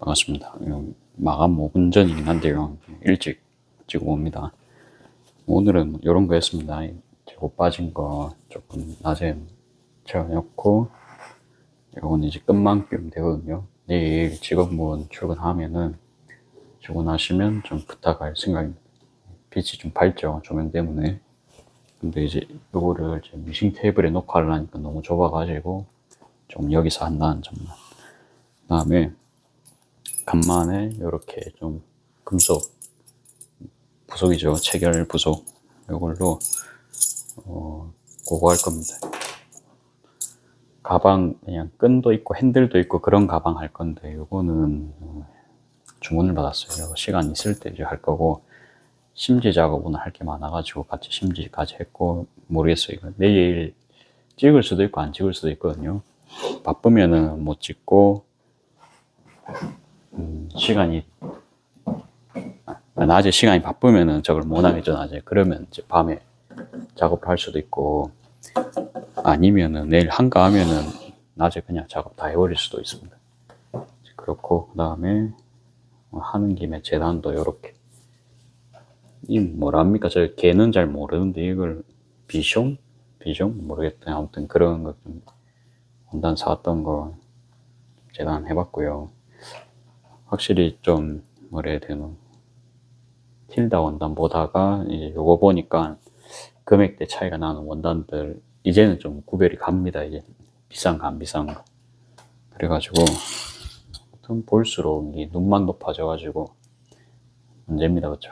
반갑습니다. 마감 5분 전이긴 한데요. 일찍 찍어 옵니다. 오늘은 이런 거 했습니다. 재고 빠진 거 조금 낮에 채워놓고, 이건 이제 끝만 끼우면 되거든요. 내일 직원분 출근하면은, 출근하시면 좀 부탁할 생각입니다. 빛이 좀 밝죠, 조명 때문에. 근데 이제 이거를 미싱 테이블에 놓고 하려니까 너무 좁아가지고, 좀 여기서 한다는 점만. 그 다음에, 간만에 이렇게 좀 금속 부속이죠. 체결 부속. 이걸로 그거 할 겁니다. 가방 그냥 끈도 있고 핸들도 있고 그런 가방 할 건데, 이거는 주문을 받았어요. 시간 있을 때 이제 할 거고, 심지 작업은 할 게 많아가지고 같이 심지까지 했고, 모르겠어요. 내일 찍을 수도 있고 안 찍을 수도 있거든요. 바쁘면은 못 찍고, 시간이 낮에 시간이 바쁘면은 저걸 못 하겠죠. 낮에 그러면 이제 밤에 작업을 할 수도 있고, 아니면은 내일 한가하면은 낮에 그냥 작업 다 해버릴 수도 있습니다. 그렇고, 그 다음에 하는 김에 재단도 이렇게, 이 뭐랍니까? 저 걔는 잘 모르는데 이걸 비숑 모르겠다. 아무튼 그런 거 좀 원단 사왔던 거 재단 해봤고요. 확실히 좀 뭐라 해야 되나, 틸다 원단 보다가 이제 요거 보니까 금액대 차이가 나는 원단들 이제는 좀 구별이 갑니다. 이제 비싼 거 안 비싼 거. 그래가지고 볼수록 이 눈만 높아져가지고 문제입니다. 그쵸?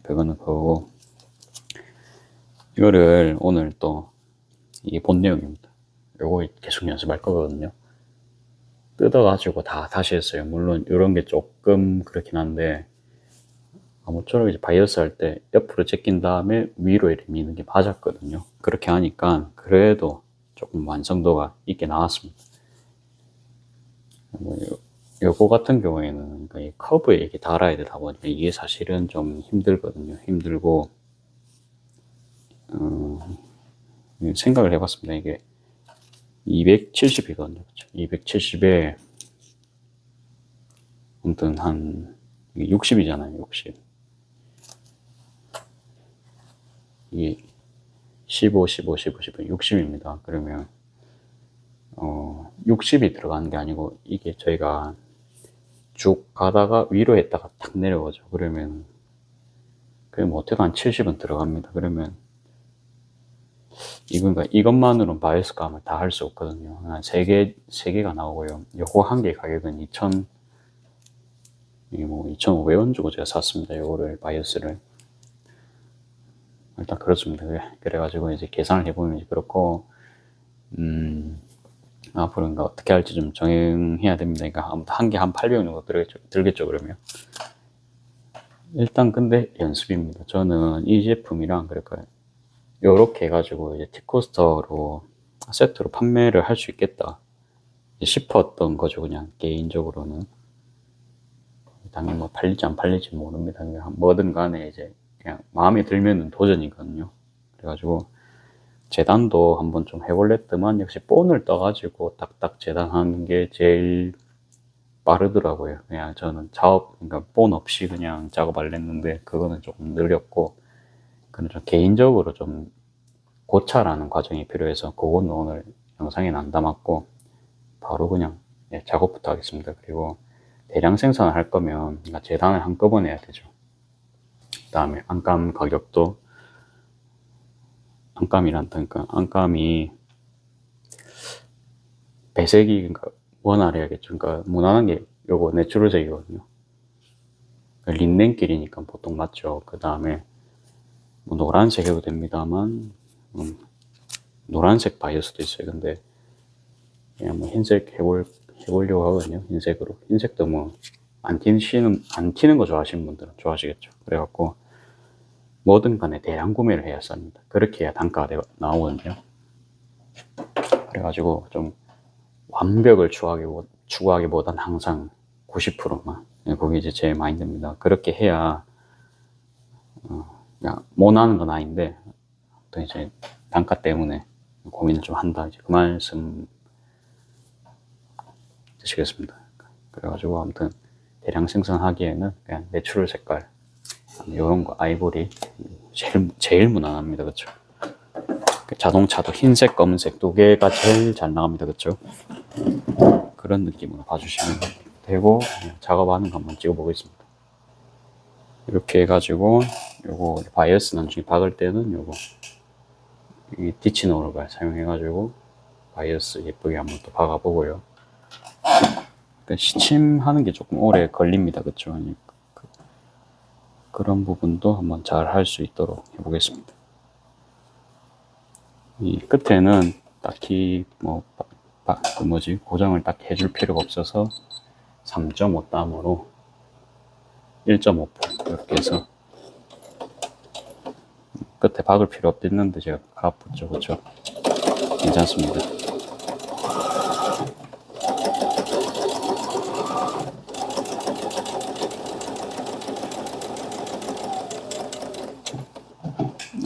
그거는 그거고, 이거를 오늘 또 이게 본 내용입니다. 요거 계속 연습할 거거든요. 뜯어가지고 다시 했어요. 물론 이런 게 조금 그렇긴 한데, 아무쪼록 이제 바이어스 할 때 옆으로 제낀 다음에 위로 이렇게 미는 게 맞았거든요. 그렇게 하니까 그래도 조금 완성도가 있게 나왔습니다. 요거 같은 경우에는 그러니까 이 커브에 이렇게 달아야 되다 보니까 이게 사실은 좀 힘들거든요. 힘들고, 생각을 해봤습니다. 이게 270이거든요. 270에 아무튼 한 60이잖아요. 60. 이게 15, 15, 15, 15, 60입니다. 그러면 60이 들어가는 게 아니고, 이게 저희가 쭉 가다가 위로 했다가 탁 내려오죠. 그러면 어떻게 한 70은 들어갑니다. 그러면 이것만으로는 바이어스 감을 다 할 수 없거든요. 한 3개가 나오고요. 요거 한 개 가격은 2,500원 주고 제가 샀습니다. 요거를, 바이어스를. 일단 그렇습니다. 그래가지고 이제 계산을 해보면 이제 그렇고, 앞으로 어떻게 할지 좀 정해야 됩니다. 그러니까 아무튼 한 개 한 800원 정도 들겠죠, 그러면. 일단 근데 연습입니다. 저는 이 제품이랑, 그러니까 요렇게 해가지고 이제 팁코스터로 세트로 판매를 할 수 있겠다 싶었던 거죠. 그냥 개인적으로는. 당연히 뭐 팔릴지 안 팔릴지 모릅니다. 그냥 뭐든 간에 이제 그냥 마음에 들면은 도전이거든요. 그래가지고 재단도 한번 좀 해볼랬더만, 역시 본을 떠가지고 딱딱 재단하는 게 제일 빠르더라고요. 그냥 저는 그러니까 본 없이 그냥 작업을 했는데, 그거는 조금 느렸고, 그건 좀 개인적으로 좀 고찰하는 과정이 필요해서 그거는 오늘 영상에 안 담았고, 바로 그냥 작업부터 하겠습니다. 그리고 대량 생산을 할 거면 재단을 한꺼번에 해야 되죠. 그 다음에 안감 가격도, 안감이란다니까, 안감이 배색이, 그러니까 원활 해야겠죠. 그러니까 무난한 게 요거 내추럴색이거든요. 린넨길이니까 보통 맞죠. 그 다음에 뭐 노란색 해도 됩니다만, 노란색 바이어스도 있어요. 근데 그냥 뭐 흰색 해보려고 하거든요. 흰색으로. 흰색도 뭐 안 튀는 거 좋아하시는 분들은 좋아하시겠죠. 그래갖고 뭐든 간에 대량 구매를 해야 쌉니다. 그렇게 해야 단가가 나오거든요. 그래가지고 좀 완벽을 추구하기보단 항상 90%만. 그게 이제 제 마인드입니다. 그렇게 해야, 그냥 못하는 건 아닌데, 또 이제 단가 때문에 고민을 좀 한다. 이제 그 말씀 드시겠습니다. 그래가지고 아무튼 대량 생산하기에는 그냥 내추럴 색깔 이런 거 아이보리 제일 무난합니다. 그쵸? 자동차도 흰색, 검은색 두 개가 제일 잘 나갑니다. 그쵸? 그런 느낌으로 봐주시면 되고 작업하는 거 한번 찍어보겠습니다. 이렇게 해가지고 요거 바이어스 나중에 박을 때는 요거 이 디치노를 사용해가지고 바이어스 예쁘게 한번 또 박아보고요. 그러니까 시침하는 게 조금 오래 걸립니다. 그쵸? 그런 부분도 한번 잘 할 수 있도록 해보겠습니다. 이 끝에는 딱히 고정을 딱 해줄 필요가 없어서 3.5땀으로 1.5포 이렇게 해서 끝에 박을 필요 없겠는데 제가 가붙죠. 그쵸? 괜찮습니다.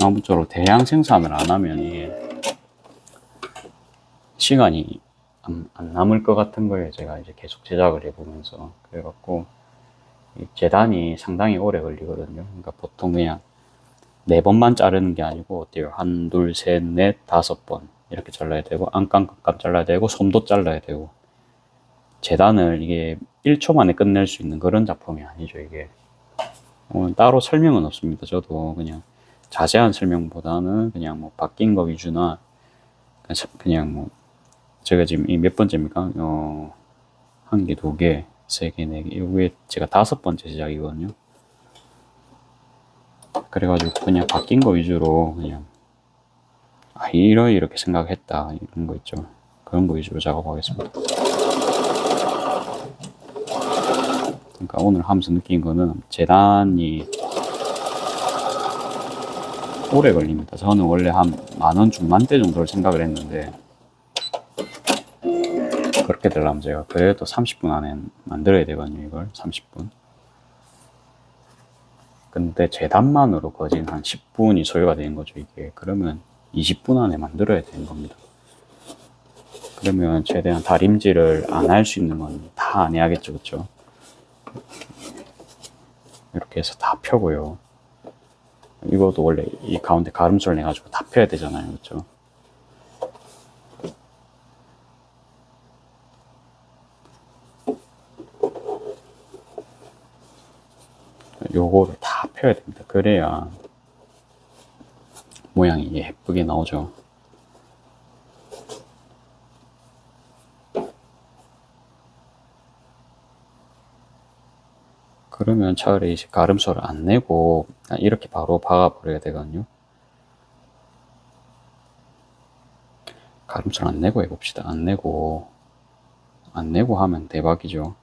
아무쪼록 대량 생산을 안 하면 이게 시간이 안 남을 것 같은 거예요. 제가 이제 계속 제작을 해보면서. 그래갖고 이 재단이 상당히 오래 걸리거든요. 그러니까 보통 그냥 4번만 자르는 게 아니고 어때요? 1, 2, 3, 4, 5번 이렇게 잘라야 되고 안감깜깜 잘라야 되고 솜도 잘라야 되고 재단을 이게 1초 만에 끝낼 수 있는 그런 작품이 아니죠. 이게 따로 설명은 없습니다. 저도 그냥 자세한 설명보다는 그냥 뭐 바뀐 거 위주나 그냥 뭐 제가 지금 이 몇 번째입니까? 1개, 2개, 3개, 4개 이게 제가 5번째 제작이거든요. 그래가지고 그냥 바뀐 거 위주로 그냥 이렇게 생각했다 이런 거 있죠. 그런 거 위주로 작업하겠습니다. 그러니까 오늘 하면서 느낀 거는 재단이 오래 걸립니다. 저는 원래 한 10,000원, 중만대 정도를 생각을 했는데 그렇게 되려면 제가 그래도 30분 안에 만들어야 되거든요. 이걸 30분. 근데 재단만으로 거진 한 10분이 소요가 되는 거죠. 이게 그러면 20분 안에 만들어야 되는 겁니다. 그러면 최대한 다림질을 안 할 수 있는 건 다 안 해야겠죠. 그쵸? 이렇게 해서 다 펴고요. 이것도 원래 이 가운데 가름솔 내가지고 다 펴야 되잖아요. 그쵸? 요거를 다 펴야 됩니다. 그래야 모양이 예쁘게 나오죠. 그러면 차라리 이제 가름솔을 안 내고 이렇게 바로 박아버려야 되거든요. 가름솔 안 내고 해봅시다. 안 내고 하면 대박이죠.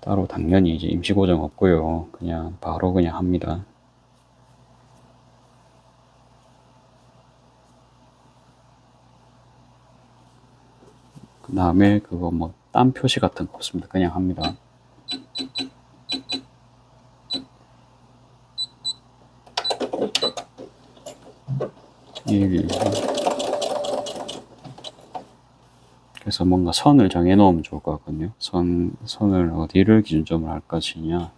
따로 당연히 이제 임시 고정 없고요. 그냥 바로 그냥 합니다. 그 다음에 그거 뭐 땀 표시 같은 거 없습니다. 그냥 합니다. 그래서 뭔가 선을 정해 놓으면 좋을 것 같거든요. 선을 어디를 기준점으로 할 것이냐.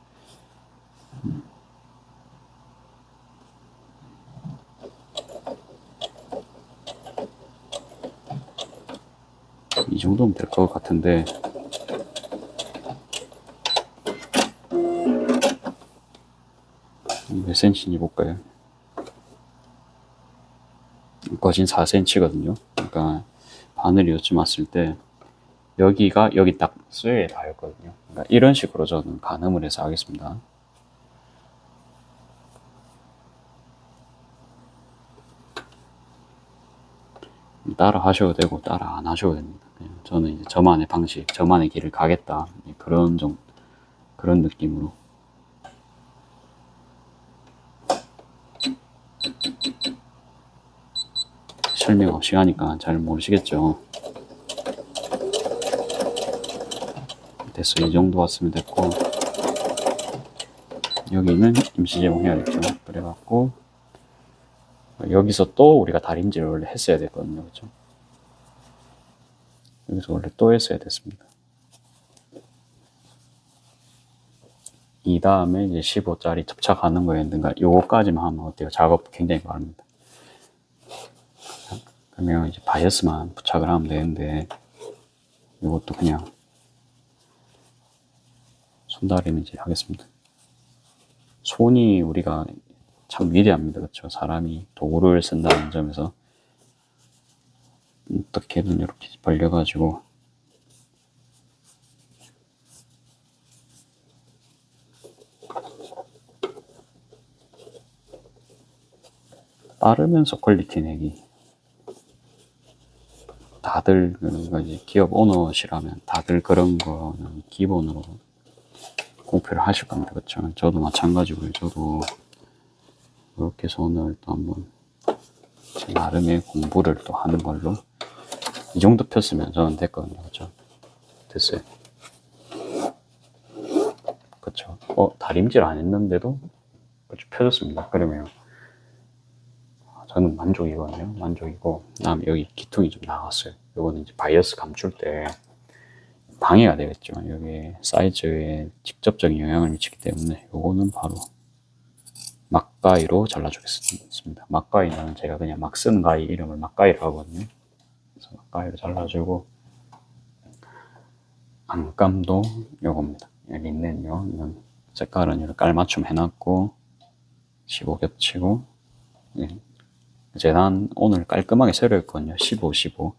이 정도면 될 것 같은데 몇 cm인지 볼까요? 거진 4cm거든요. 그러니까 바늘이 요쯤 왔을 때 여기 딱 쇠에 닿았거든요. 그러니까 이런 식으로 저는 가늠을 해서 하겠습니다. 따라 하셔도 되고 따라 안 하셔도 됩니다. 그냥 저는 이제 저만의 방식, 저만의 길을 가겠다 그런 느낌으로. 설명 없이 하니까 잘 모르시겠죠. 됐어. 이 정도 왔으면 됐고 여기는 임시 제공해야겠죠. 그래갖고 여기서 또 우리가 다림질을 원래 했어야 됐거든요. 그렇죠? 여기서 원래 또 했어야 됐습니다. 이 다음에 이제 15짜리 접착하는 거였는가, 요거까지만 하면 어때요? 작업 굉장히 빠릅니다. 그러면 이제 바이어스만 부착을 하면 되는데, 이것도 그냥 손다리는 이제 하겠습니다. 손이 우리가 참 위대합니다. 그렇죠? 사람이 도구를 쓴다는 점에서 어떻게든 이렇게 벌려가지고 빠르면서 퀄리티 내기. 다들 이제 기업 오너시라면 다들 그런 거는 기본으로 공표를 하실 겁니다. 그렇죠? 저도 마찬가지고요. 저도 이렇게 해서 오늘 또 한번 제 나름의 공부를 또 하는 걸로, 이 정도 폈으면 저는 됐거든요. 그렇죠? 됐어요. 그렇죠? 다림질 안 했는데도 그렇죠? 펴졌습니다. 그러면 저는 만족이거든요. 만족이고, 그다음에 여기 기통이 좀 나갔어요. 요거는 이제 바이어스 감출 때 방해가 되겠죠. 여기 사이즈에 직접적인 영향을 미치기 때문에 요거는 바로 막가위로 잘라주겠습니다. 막가위는 제가 그냥 막 쓰는 가위 이름을 막가위로 하거든요. 그래서 막가위로 잘라주고, 안감도 요겁니다. 린넨요. 이건 색깔은 이렇게 깔맞춤 해놨고 15 겹치고, 재단 오늘 깔끔하게 새로 했거든요. 15, 15.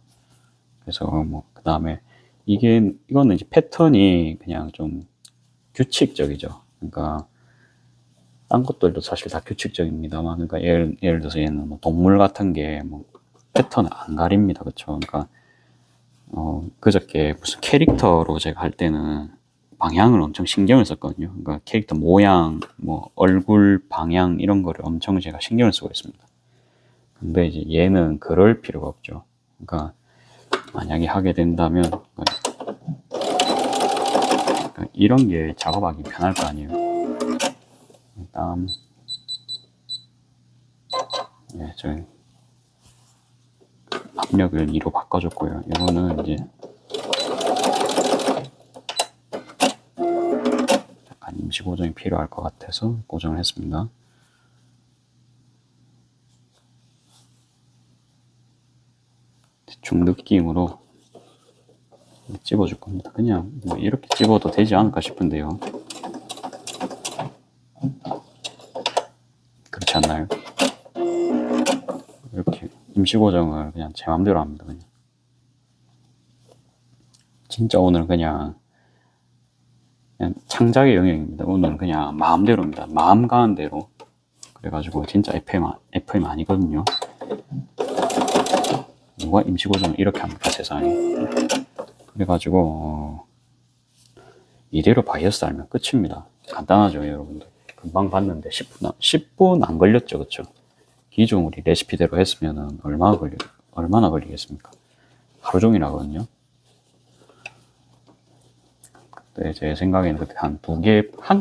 그래서 그 다음에 이거는 이제 패턴이 그냥 좀 규칙적이죠. 그러니까 딴 것들도 사실 다 규칙적입니다만, 그러니까 예를 들어서 얘는 뭐 동물 같은 게 뭐 패턴을 안 가립니다. 그렇죠? 그러니까 그저께 무슨 캐릭터로 제가 할 때는 방향을 엄청 신경을 썼거든요. 그러니까 캐릭터 모양, 뭐 얼굴 방향 이런 거를 엄청 제가 신경을 쓰고 있습니다. 근데 이제 얘는 그럴 필요가 없죠. 그러니까 만약에 하게 된다면 그러니까 이런 게 작업하기 편할 거 아니에요. 일단 저희 압력을 2로 바꿔줬고요. 이거는 이제 약간 임시 고정이 필요할 것 같아서 고정을 했습니다. 대충 느낌으로 찝어줄 겁니다. 그냥 뭐 이렇게 찝어도 되지 않을까 싶은데요. 그렇지 않나요? 이렇게 임시 고정을 그냥 제 마음대로 합니다. 그냥 진짜 오늘 그냥 창작의 영역입니다. 오늘은 그냥 마음대로입니다. 마음 가는 대로. 그래가지고 진짜 FM 아니거든요. 누가 임시 고정을 이렇게 합니까, 세상에. 그래가지고 이대로 바이어스 알면 끝입니다. 간단하죠, 여러분들. 금방 봤는데 10분 안 걸렸죠, 그쵸? 기존 우리 레시피대로 했으면 얼마나 걸리겠습니까? 하루 종일 하거든요. 그때 제 생각에는 그때 한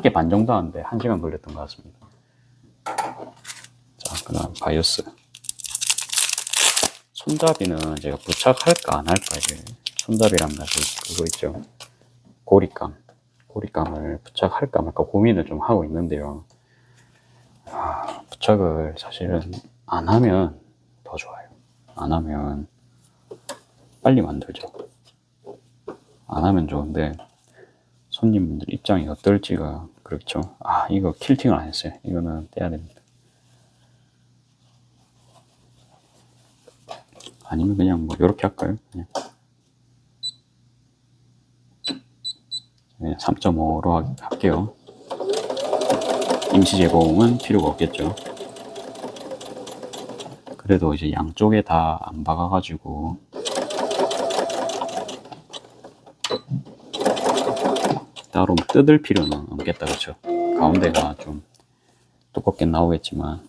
개 반 정도 하는데 1시간 걸렸던 것 같습니다. 자, 그 다음 바이어스. 손잡이는 제가 부착할까 안 할까, 이제 손잡이란 말 그거 있죠. 고리감을 부착할까 말까 고민을 좀 하고 있는데요. 부착을 사실은 안 하면 더 좋아요. 안 하면 빨리 만들죠. 안 하면 좋은데 손님분들 입장이 어떨지가 그렇죠. 이거 킬팅을 안 했어요. 이거는 떼야 됩니다. 아니면 그냥 뭐 이렇게 할까요? 그냥 3.5로 할게요. 임시 제공은 필요가 없겠죠. 그래도 이제 양쪽에 다 안 박아가지고 따로 뜯을 필요는 없겠다, 그렇죠? 가운데가 좀 두껍게 나오겠지만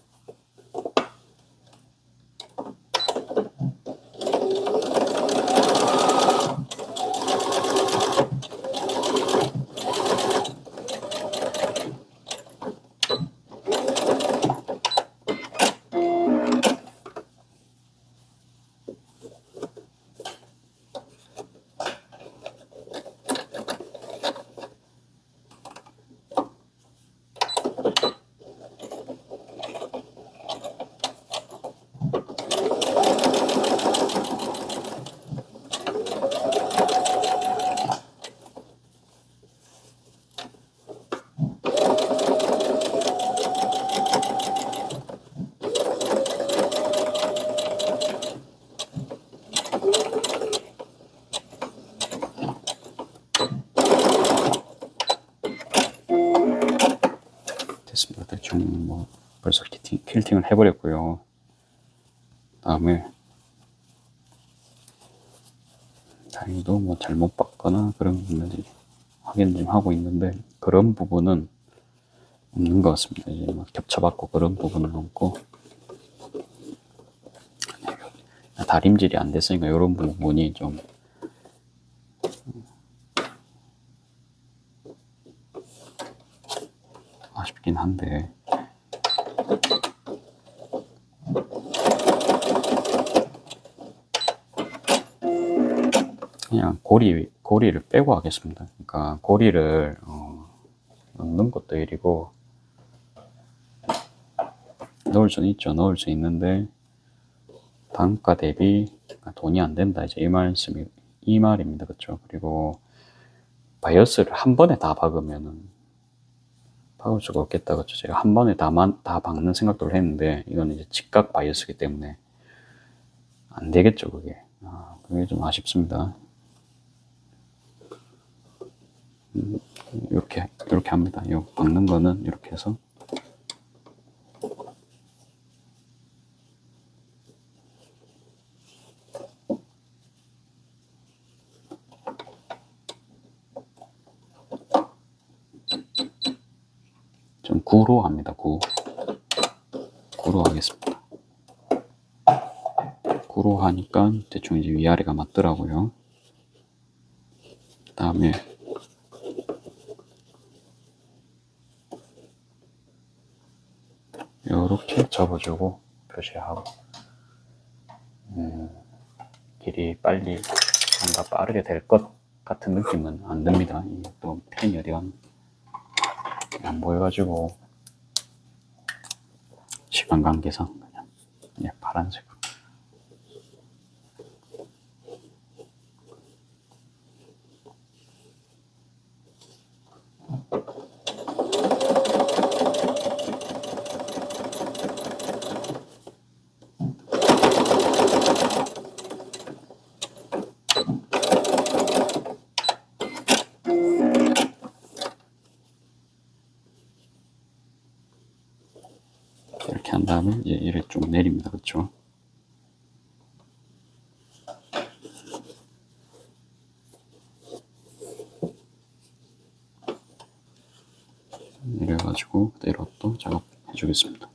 됐습니다. 대충 뭐 벌써 퀼팅을 해버렸고요. 다음에 다행히도 뭐 잘못 봤거나 그런 게 있는지 확인 좀 하고 있는데 그런 부분은 없는 것 같습니다. 이제 막 겹쳐봤고 그런 부분은 없고 다림질이 안 됐으니까 이런 부분이 좀 아쉽긴 한데 그냥 고리를 빼고 하겠습니다. 그러니까 고리를 넣는 것도 일이고 넣을 수는 있죠. 넣을 수 있는데 단가 대비 돈이 안 된다. 이제 이 말입니다. 그렇죠? 그리고 바이어스를 한 번에 다 박으면은 박을 수가 없겠다. 그렇죠? 제가 한 번에 다 박는 생각도 했는데 이건 이제 직각 바이어스이기 때문에 안 되겠죠. 그게 좀 아쉽습니다. 이렇게 합니다. 이 박는 거는 이렇게 해서 좀 구로 합니다. 구로 하겠습니다. 구로 하니까 대충 이제 위아래가 맞더라고요. 그 다음에 이렇게 접어주고 표시하고 길이 빨리 뭔가 빠르게 될 것 같은 느낌은 안 듭니다. 또 펜이 어디 갔나 안 보여가지고 시간 관계상 그냥 파란색으로 이렇게 한 다음에 이제 얘를 좀 내립니다. 그렇죠? 내려가지고 그대로 또 작업해 주겠습니다.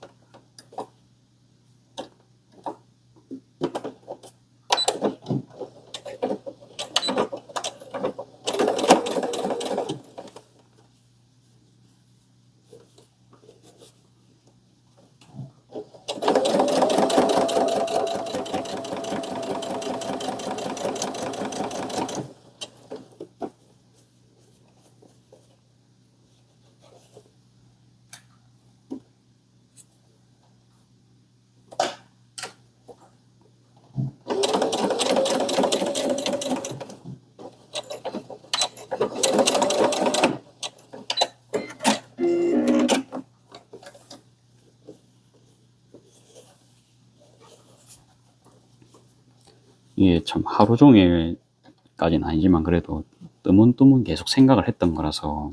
이게 참 하루 종일까지는 아니지만 그래도 뜨문뜨문 계속 생각을 했던 거라서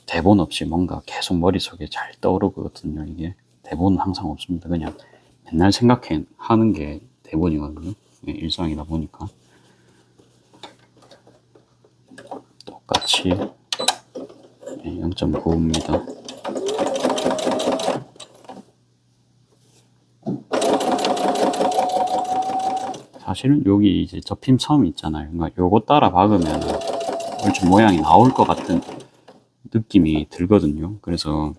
대본 없이 뭔가 계속 머릿속에 잘 떠오르거든요. 이게 대본은 항상 없습니다. 그냥 맨날 생각하는 게 대본이거든요. 일상이다 보니까 똑같이 0.9입니다. 사실은 여기 이제 접힘 섬이 있잖아요. 그러니까 요거 따라 박으면 얼추 모양이 나올 것 같은 느낌이 들거든요. 그래서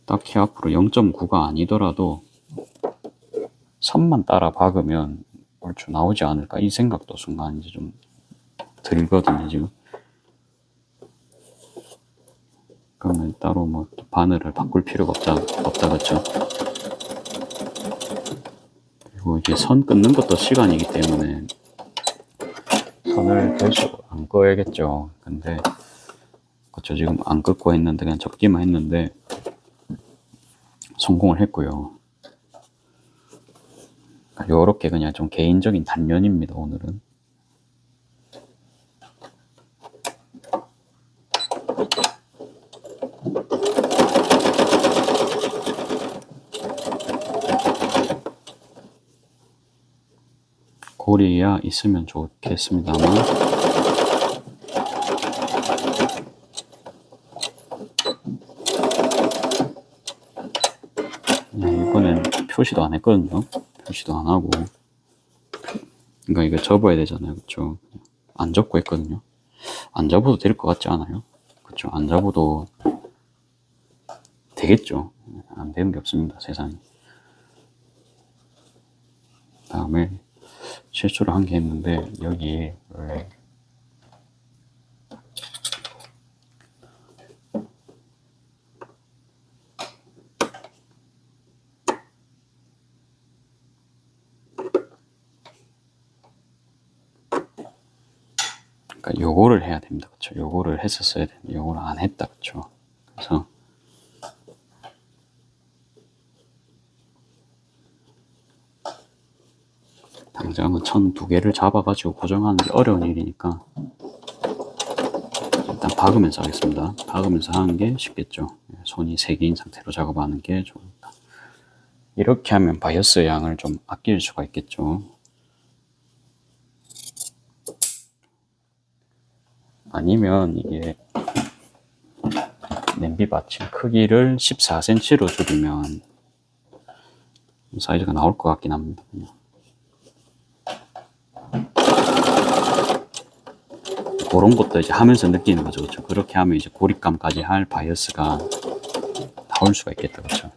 딱히 앞으로 0.9가 아니더라도 선만 따라 박으면 얼추 나오지 않을까 이 생각도 순간 이제 좀 들거든요. 지금 그러면 따로 뭐 바늘을 바꿀 필요가 없다 그렇죠? 그리고 이제 선 끊는 것도 시간이기 때문에 선을 계속 안 꺼야겠죠. 근데 그렇죠. 지금 안 끊고 했는데 그냥 접기만 했는데 성공을 했고요. 요렇게 그냥 좀 개인적인 단연입니다. 오늘은 고리가 있으면 좋겠습니다만, 이번엔 표시도 안 했거든요. 표시도 안 하고. 그러니까 이거 접어야 되잖아요. 그쵸? 안 접고 했거든요. 안 접어도 될 것 같지 않아요? 그쵸? 안 접어도 되겠죠. 안 되는 게 없습니다. 세상에. 다음에 실수를 한 게 있는데, 여기 원래 그러니까 요거를 해야 됩니다. 그쵸? 요거를 했었어야 되는데 요거를 안 했다. 그쵸? 그래서 당장은 천 두 개를 잡아가지고 고정하는 게 어려운 일이니까 일단 박으면서 하겠습니다. 박으면서 하는 게 쉽겠죠. 손이 3개인 상태로 작업하는 게 좋습니다. 이렇게 하면 바이어스 양을 좀 아낄 수가 있겠죠. 아니면 이게 냄비 받침 크기를 14cm로 줄이면 사이즈가 나올 것 같긴 합니다. 그런 것도 이제 하면서 느끼는 거죠. 그렇죠? 그렇게 하면 이제 고립감까지 할 바이어스가 나올 수가 있겠다. 그렇죠?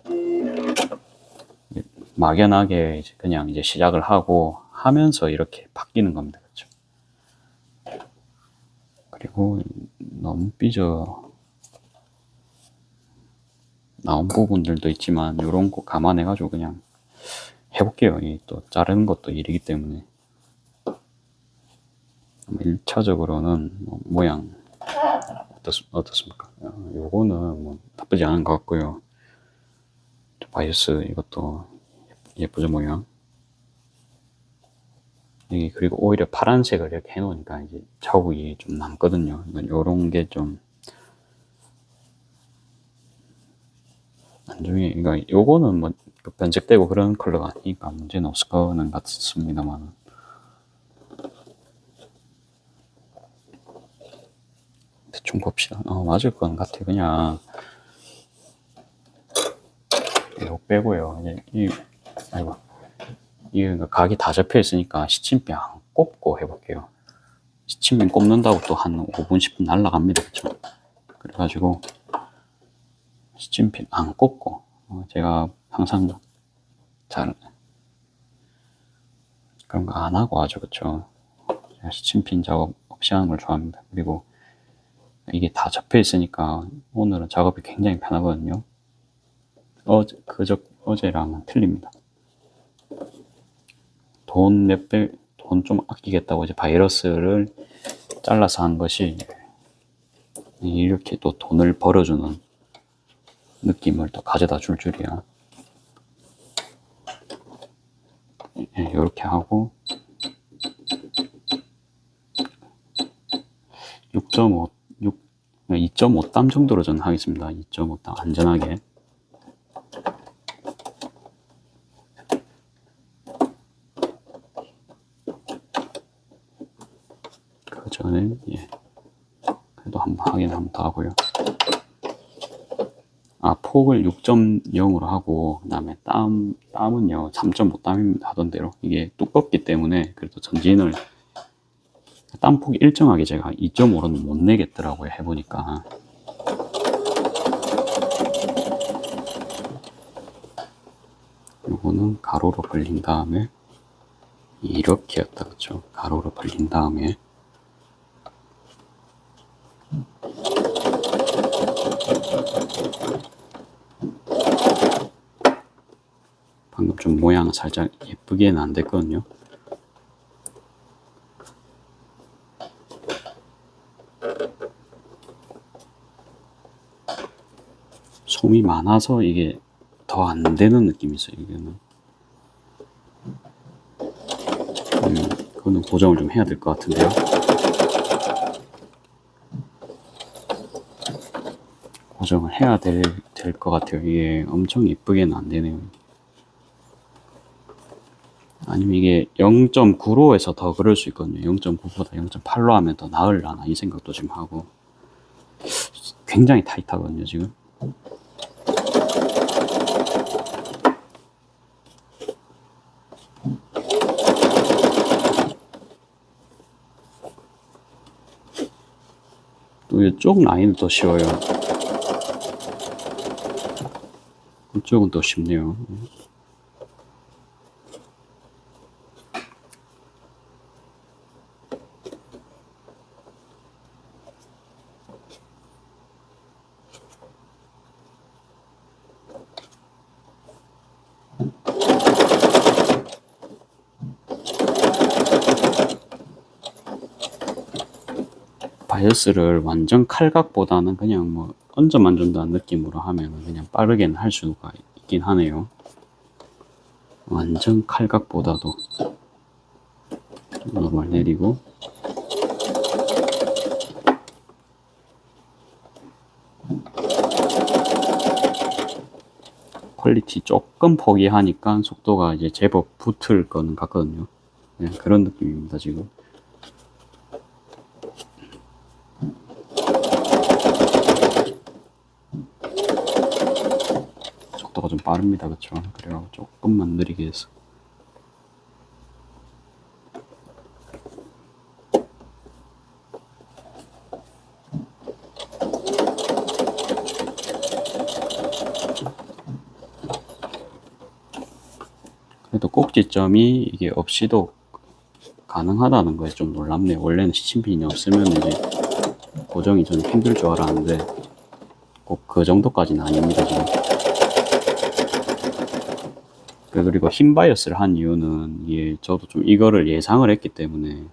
막연하게 이제 그냥 이제 시작을 하고 하면서 이렇게 바뀌는 겁니다. 그렇죠? 그리고 너무 삐져 나온 부분들도 있지만 이런 거 감안해 가지고 그냥 해볼게요. 또 자르는 것도 일이기 때문에 1차적으로는 모양 어떻습니까? 요거는 뭐 나쁘지 않은 것 같고요. 바이어스 이것도 예쁘죠 모양. 여기 그리고 오히려 파란색을 이렇게 해놓으니까 이제 자국이 좀 남거든요. 요런 게 좀 나중에 그러니까 요거는 뭐 변색되고 그런 컬러가 아니니까 문제는 없을 거는 같습니다만 대충 봅시다. 맞을 건 같아. 그냥 이거 빼고요. 아이고 이 각이 다 접혀 있으니까 시침핀 안 꼽고 해볼게요. 시침핀 꼽는다고 또 한 5분 10분 날라갑니다. 그쵸? 그래가지고 시침핀 안 꼽고 제가 항상 잘 그런 거 안 하고 하죠. 그쵸? 제가 시침핀 작업 없이 하는 걸 좋아합니다. 그리고 이게 다 접혀 있으니까 오늘은 작업이 굉장히 편하거든요. 어제랑은 틀립니다. 돈 좀 아끼겠다고 이제 바이러스를 잘라서 한 것이 이렇게 또 돈을 벌어주는 느낌을 또 가져다 줄 줄이야. 이렇게 하고 2.5땀 정도로 저는 하겠습니다. 2.5땀 안전하게. 그 전에 그래도 한번 더 하고요. 폭을 6.0으로 하고 그다음에 땀은요 3.5땀입니다. 하던 대로 이게 두껍기 때문에 그래도 전진을 땀폭이 일정하게 제가 2.5로는 못 내겠더라고요. 해보니까 요거는 가로로 벌린 다음에 이렇게 했다. 그쵸? 가로로 벌린 다음에 방금 좀 모양 살짝 예쁘게는 안 됐거든요. 솜이 많아서 이게 더 안 되는 느낌이 있어요. 이거는 그거는 고정을 좀 해야 될 것 같은데요. 고정을 해야 될 것 같아요. 이게 엄청 예쁘게는 안 되네요. 아니면 이게 0.95에서 더 그럴 수 있거든요. 0.9보다 0.8로 하면 더 나으려나 이 생각도 지금 하고. 굉장히 타이트하거든요 지금. 또 이쪽 라인은 더 쉬워요. 이쪽은 더 쉽네요. 바이어스를 완전 칼각보다는 그냥 뭐 얹어만 준다는 느낌으로 하면 그냥 빠르게는 할 수가 있긴 하네요. 완전 칼각보다도 노멀 내리고 퀄리티 조금 포기하니까 속도가 이제 제법 붙을 거는 같거든요. 네, 그런 느낌입니다 지금. 속도가 좀 빠릅니다, 그쵸? 그래가지고 조금만 느리게 해서. 그래도 꼭지점이 이게 없이도 가능하다는 거에 좀 놀랍네요. 원래는 시침핀이 없으면 이제 고정이 좀 힘들 줄 알았는데 꼭 그 정도까지는 아닙니다 지금. 그리고 흰 바이어스를 한 이유는 이게 저도 좀 이거를 예상을 했기 때문에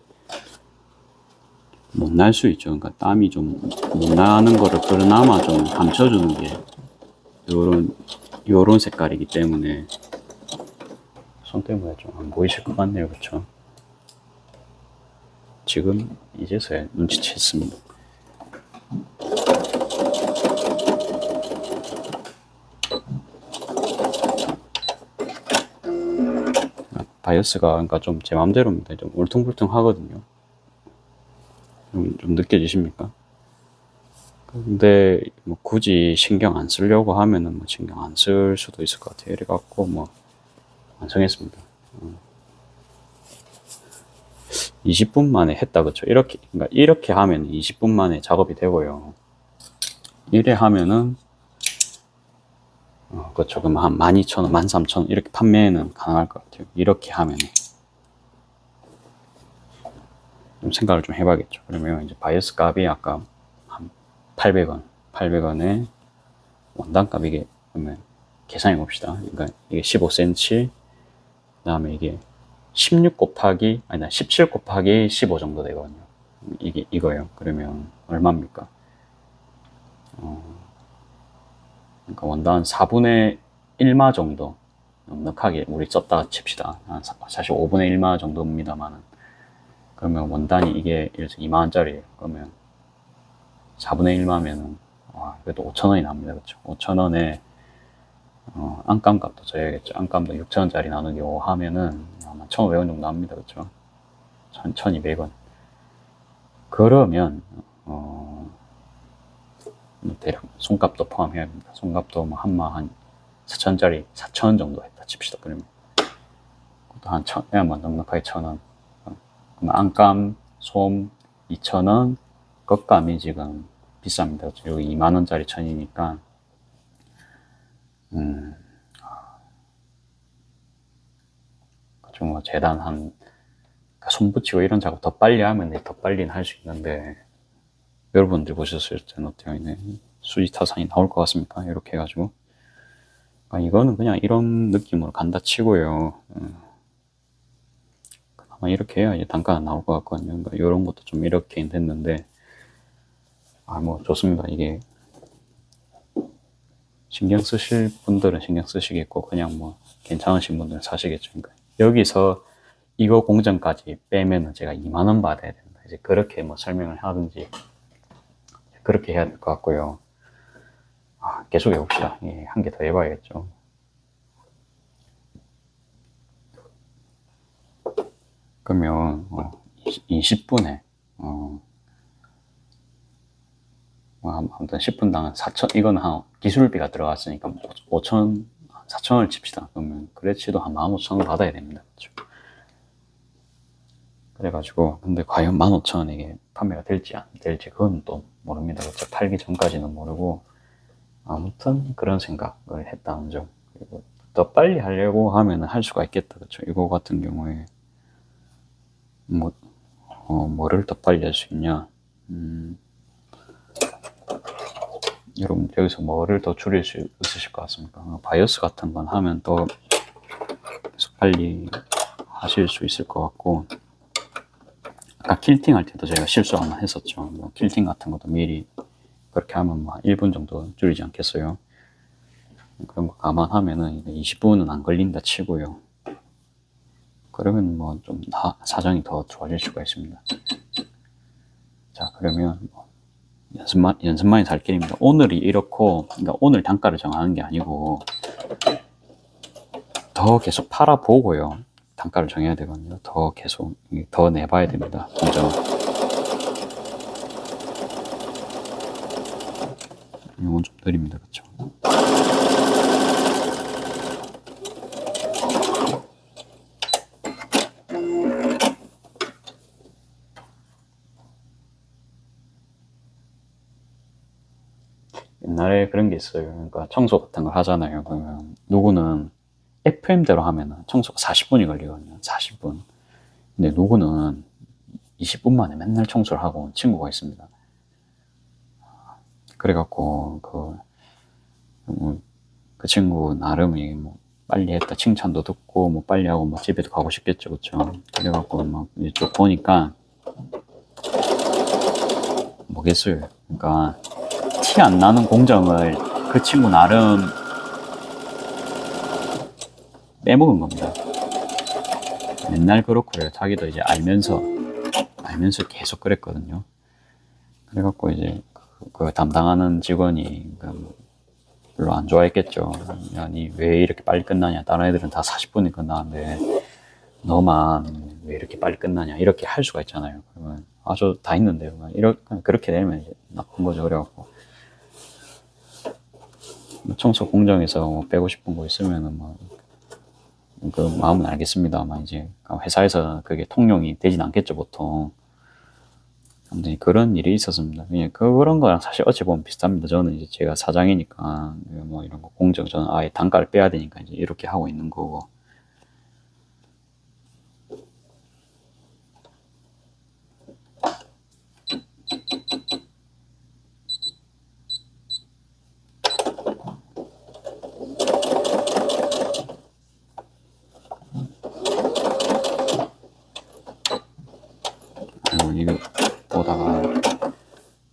못 날 수 있죠. 그러니까 땀이 좀 못 나는 거를 그나마 좀 감춰주는 게 요런 색깔이기 때문에 손 때문에 좀 안 보이실 것 같네요. 그쵸? 지금 이제서야 눈치챘습니다. 바이어스가 그러니까 좀 제 맘대로입니다. 좀 울퉁불퉁 하거든요. 좀 느껴지십니까? 근데 뭐 굳이 신경 안 쓰려고 하면은 뭐 신경 안 쓸 수도 있을 것 같아요. 이래갖고 뭐 완성했습니다. 20분 만에 했다, 그쵸? 이렇게, 그러니까 이렇게 하면 20분 만에 작업이 되고요. 이래 하면은, 그쵸. 그럼 한 12,000원, 13,000원 이렇게 판매는 가능할 것 같아요. 이렇게 하면. 좀 생각을 좀 해봐야겠죠. 그러면 이제 바이어스 값이 아까 한 800원, 800원에 원단 값 이게, 그러면 계산해 봅시다. 그러니까 이게 15cm, 그 다음에 이게 16 곱하기, 아니다, 17 곱하기 15 정도 되거든요. 이게 이거예요. 그러면 얼마입니까? 그러니까 원단 4분의 1마 정도 넉넉하게 우리 썼다가 칩시다. 사실 5분의 1마 정도입니다만은. 그러면 원단이 이게 예를 들어서 2만원짜리예요. 그러면 4분의 1마면은 그래도 5,000원이 납니다. 그렇죠? 5,000원에 안감 값도 줘야겠죠. 안감도 6,000원짜리 나누기 5 하면은 아마 1,500원 정도 납니다. 그렇죠? 1,200원. 그러면 대략 손값도 포함해야 합니다. 손값도 뭐 한마 한 4,000원짜리 4,000원 정도 했다 칩시다. 그러면 그것도 한 그냥만 넉넉하게 1,000원. 그럼 안감, 솜 2,000원, 겉감이 지금 비쌉니다. 여기 2만원짜리 천이니까 좀 재단 한 손 붙이고 이런 작업 더 빨리 하면 더 빨리는 할 수 있는데 여러분들 보셨을 때는 어때요? 수지타산이 나올 것 같습니까? 이렇게 해가지고 그러니까 이거는 그냥 이런 느낌으로 간다 치고요. 아마 이렇게 해야 이제 단가가 나올 것 같거든요. 그러니까 이런 것도 좀 이렇게 됐는데 뭐 좋습니다. 이게 신경 쓰실 분들은 신경 쓰시겠고 그냥 뭐 괜찮으신 분들은 사시겠죠. 그러니까 여기서 이거 공정까지 빼면은 제가 2만원 받아야 된다. 이제 그렇게 뭐 설명을 하든지 그렇게 해야 될 것 같고요. 계속 해봅시다. 예, 한 개 더 해봐야겠죠. 그러면 20분에 아무튼 10분당 4천, 이건 한 기술비가 들어갔으니까 5천, 4천을 칩시다. 그러면 그래치도 한 15,000원 받아야 됩니다. 그렇죠? 그래가지고 근데 과연 15,000원에 이게 판매가 될지 안 될지 그건 또 모릅니다. 그렇죠? 팔기 전까지는 모르고 아무튼 그런 생각을 했다는 점. 그리고 더 빨리 하려고 하면 할 수가 있겠다. 그렇죠? 이거 같은 경우에 뭐를 더 빨리 할 수 있냐? 여러분 여기서 뭐를 더 줄일 수 있으실 것 같습니까? 바이오스 같은 건 하면 더 계속 빨리 하실 수 있을 것 같고, 아까 킬팅 할 때도 제가 실수 하나 했었죠. 뭐 킬팅 같은 것도 미리 그렇게 하면 1분 정도 줄이지 않겠어요? 그런 거 감안하면은 20분은 안 걸린다 치고요. 그러면 뭐 좀 사정이 더 좋아질 수가 있습니다. 자, 그러면 연습만이 살 길입니다. 오늘이 이렇고, 그러니까 오늘 단가를 정하는 게 아니고 더 계속 팔아보고요. 단가를 정해야 되거든요. 더 계속 더 내봐야 됩니다. 먼저 이건 좀 느립니다. 그렇죠? 옛날에 그런 게 있어요. 그러니까 청소 같은 걸 하잖아요. 그러면 누구는 FM대로 하면은 청소가 40분이 걸리거든요. 40분. 근데 누구는 20분 만에 맨날 청소를 하고 온 친구가 있습니다. 그래갖고 그 친구 나름이 뭐 빨리 했다 칭찬도 듣고 뭐 빨리 하고 뭐 집에도 가고 싶겠죠. 그쵸? 그래갖고 막 쭉 보니까 뭐겠어요. 그러니까 티 안 나는 공정을 그 친구 나름 빼먹은 겁니다. 맨날 그렇고요. 자기도 이제 알면서 계속 그랬거든요. 그래갖고 이제 그 담당하는 직원이 별로 안 좋아했겠죠. 야, 니 왜 이렇게 빨리 끝나냐? 다른 애들은 다 40분이 끝나는데 너만 왜 이렇게 빨리 끝나냐? 이렇게 할 수가 있잖아요. 그러면 저 다 했는데요. 그렇게 되면 이제 나쁜 거죠. 그래갖고 청소 공정에서 뭐 빼고 싶은 거 있으면은 그 마음은 알겠습니다만 이제 회사에서 그게 통용이 되진 않겠죠 보통. 아무튼 그런 일이 있었습니다. 그냥 그런 거랑 사실 어찌 보면 비슷합니다. 저는 이제 제가 사장이니까 뭐 이런 거 공정 저는 아예 단가를 빼야 되니까 이제 이렇게 하고 있는 거고. 그리고 이거 보다가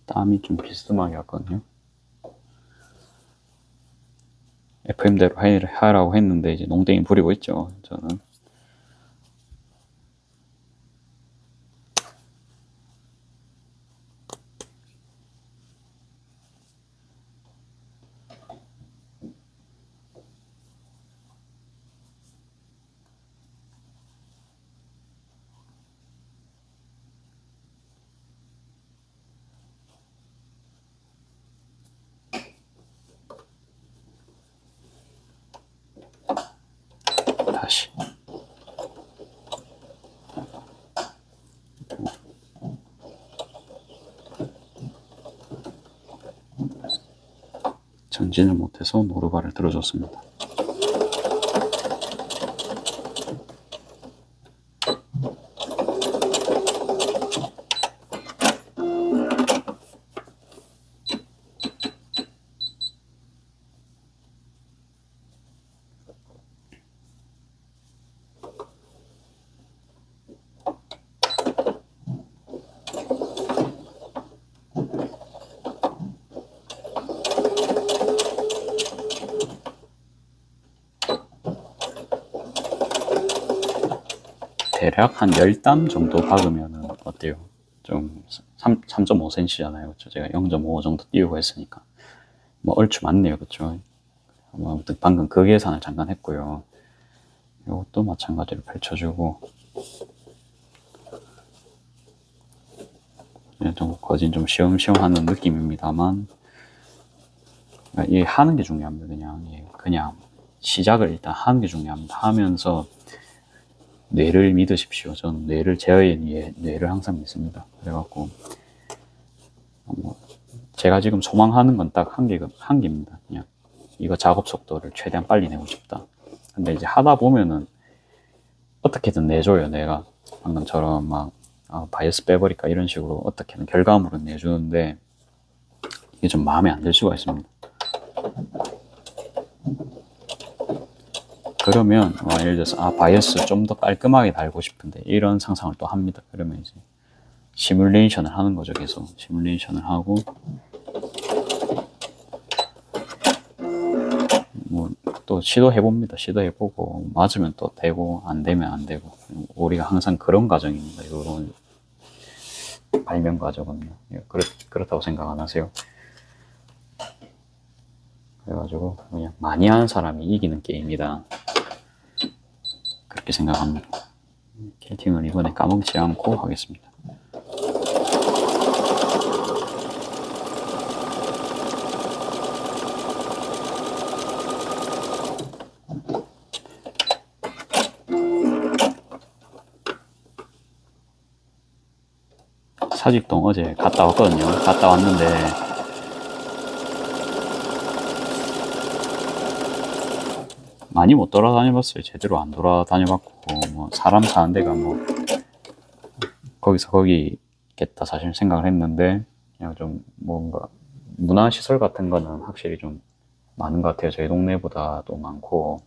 땀이 좀 비스듬하게 왔거든요. FM대로 하라고 했는데 이제 농땡이 부리고 있죠. 저는. 다시 전진을 못해서 노루발을 들어줬습니다. 대략 한 10땀 정도 박으면 어때요? 좀 3.5cm잖아요. 그렇죠? 제가 0.5 정도 띄우고 했으니까 뭐 얼추 맞네요. 그렇죠? 뭐 아무튼 방금 그 계산을 잠깐 했고요. 이것도 마찬가지로 펼쳐주고 좀 거진 좀 시험시험 하는 느낌입니다만, 이 하는 게 중요합니다. 그냥 시작을 일단 하는 게 중요합니다. 하면서 뇌를 믿으십시오. 저는 제어의 뇌를 항상 믿습니다. 그래갖고 뭐 제가 지금 소망하는 건 딱 한 개입니다. 그냥 이거 작업 속도를 최대한 빨리 내고 싶다. 근데 이제 하다 보면은 어떻게든 내줘요. 내가 방금처럼 막 바이어스 빼버릴까 이런 식으로 어떻게든 결과물은 내주는데 이게 좀 마음에 안 들 수가 있습니다. 그러면 예를 들어서 바이어스 좀 더 깔끔하게 달고 싶은데 이런 상상을 또 합니다. 그러면 이제 시뮬레이션을 하는 거죠. 계속 시뮬레이션을 하고 뭐 또 시도해봅니다. 시도해보고 맞으면 또 되고 안 되면 안 되고 우리가 항상 그런 과정입니다. 이런 발명 과정은요. 그렇다고 생각 안 하세요? 그래가지고 그냥 많이 하는 사람이 이기는 게임이다. 그렇게 생각합니다. 캐팅을 이번에 까먹지 않고 하겠습니다. 사직동 어제 갔다 왔거든요. 갔다 왔는데 많이 못 돌아다녀봤어요. 제대로 안 돌아다녀봤고 뭐 사람 사는 데가 뭐 거기서 거기겠다 사실 생각을 했는데 그냥 좀 뭔가 문화시설 같은 거는 확실히 좀 많은 것 같아요. 저희 동네보다도 많고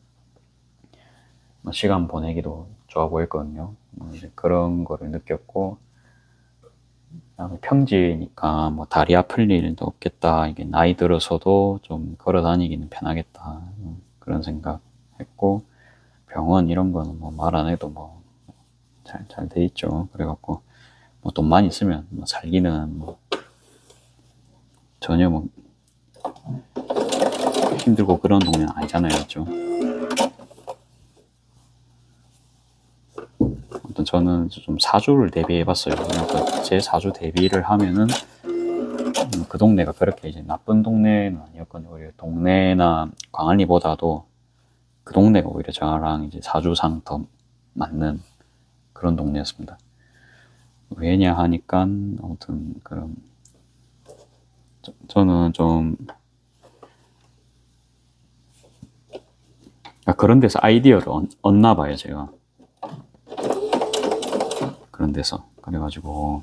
시간 보내기도 좋아 보였거든요. 이제 그런 거를 느꼈고 평지니까 뭐 다리 아플 일도 없겠다. 이게 나이 들어서도 좀 걸어 다니기는 편하겠다. 그런 생각 했고 병원 이런 거는 뭐 말 안 해도 뭐 잘 돼 있죠. 그래갖고 뭐 돈만 있으면 뭐 살기는 뭐 전혀 뭐 힘들고 그런 동네는 아니잖아요. 그렇죠? 아무튼 저는 좀 사주를 대비해봤어요. 그러니까 제 사주 대비를 하면은 그 동네가 그렇게 이제 나쁜 동네는 아니었거든요. 오히려 동네나 광안리보다도 그 동네가 오히려 저랑 이제 사주상 더 맞는 그런 동네였습니다. 왜냐 하니까 아무튼 그런 저는 좀 그런 데서 아이디어를 얻나 봐요. 제가 그런 데서 그래가지고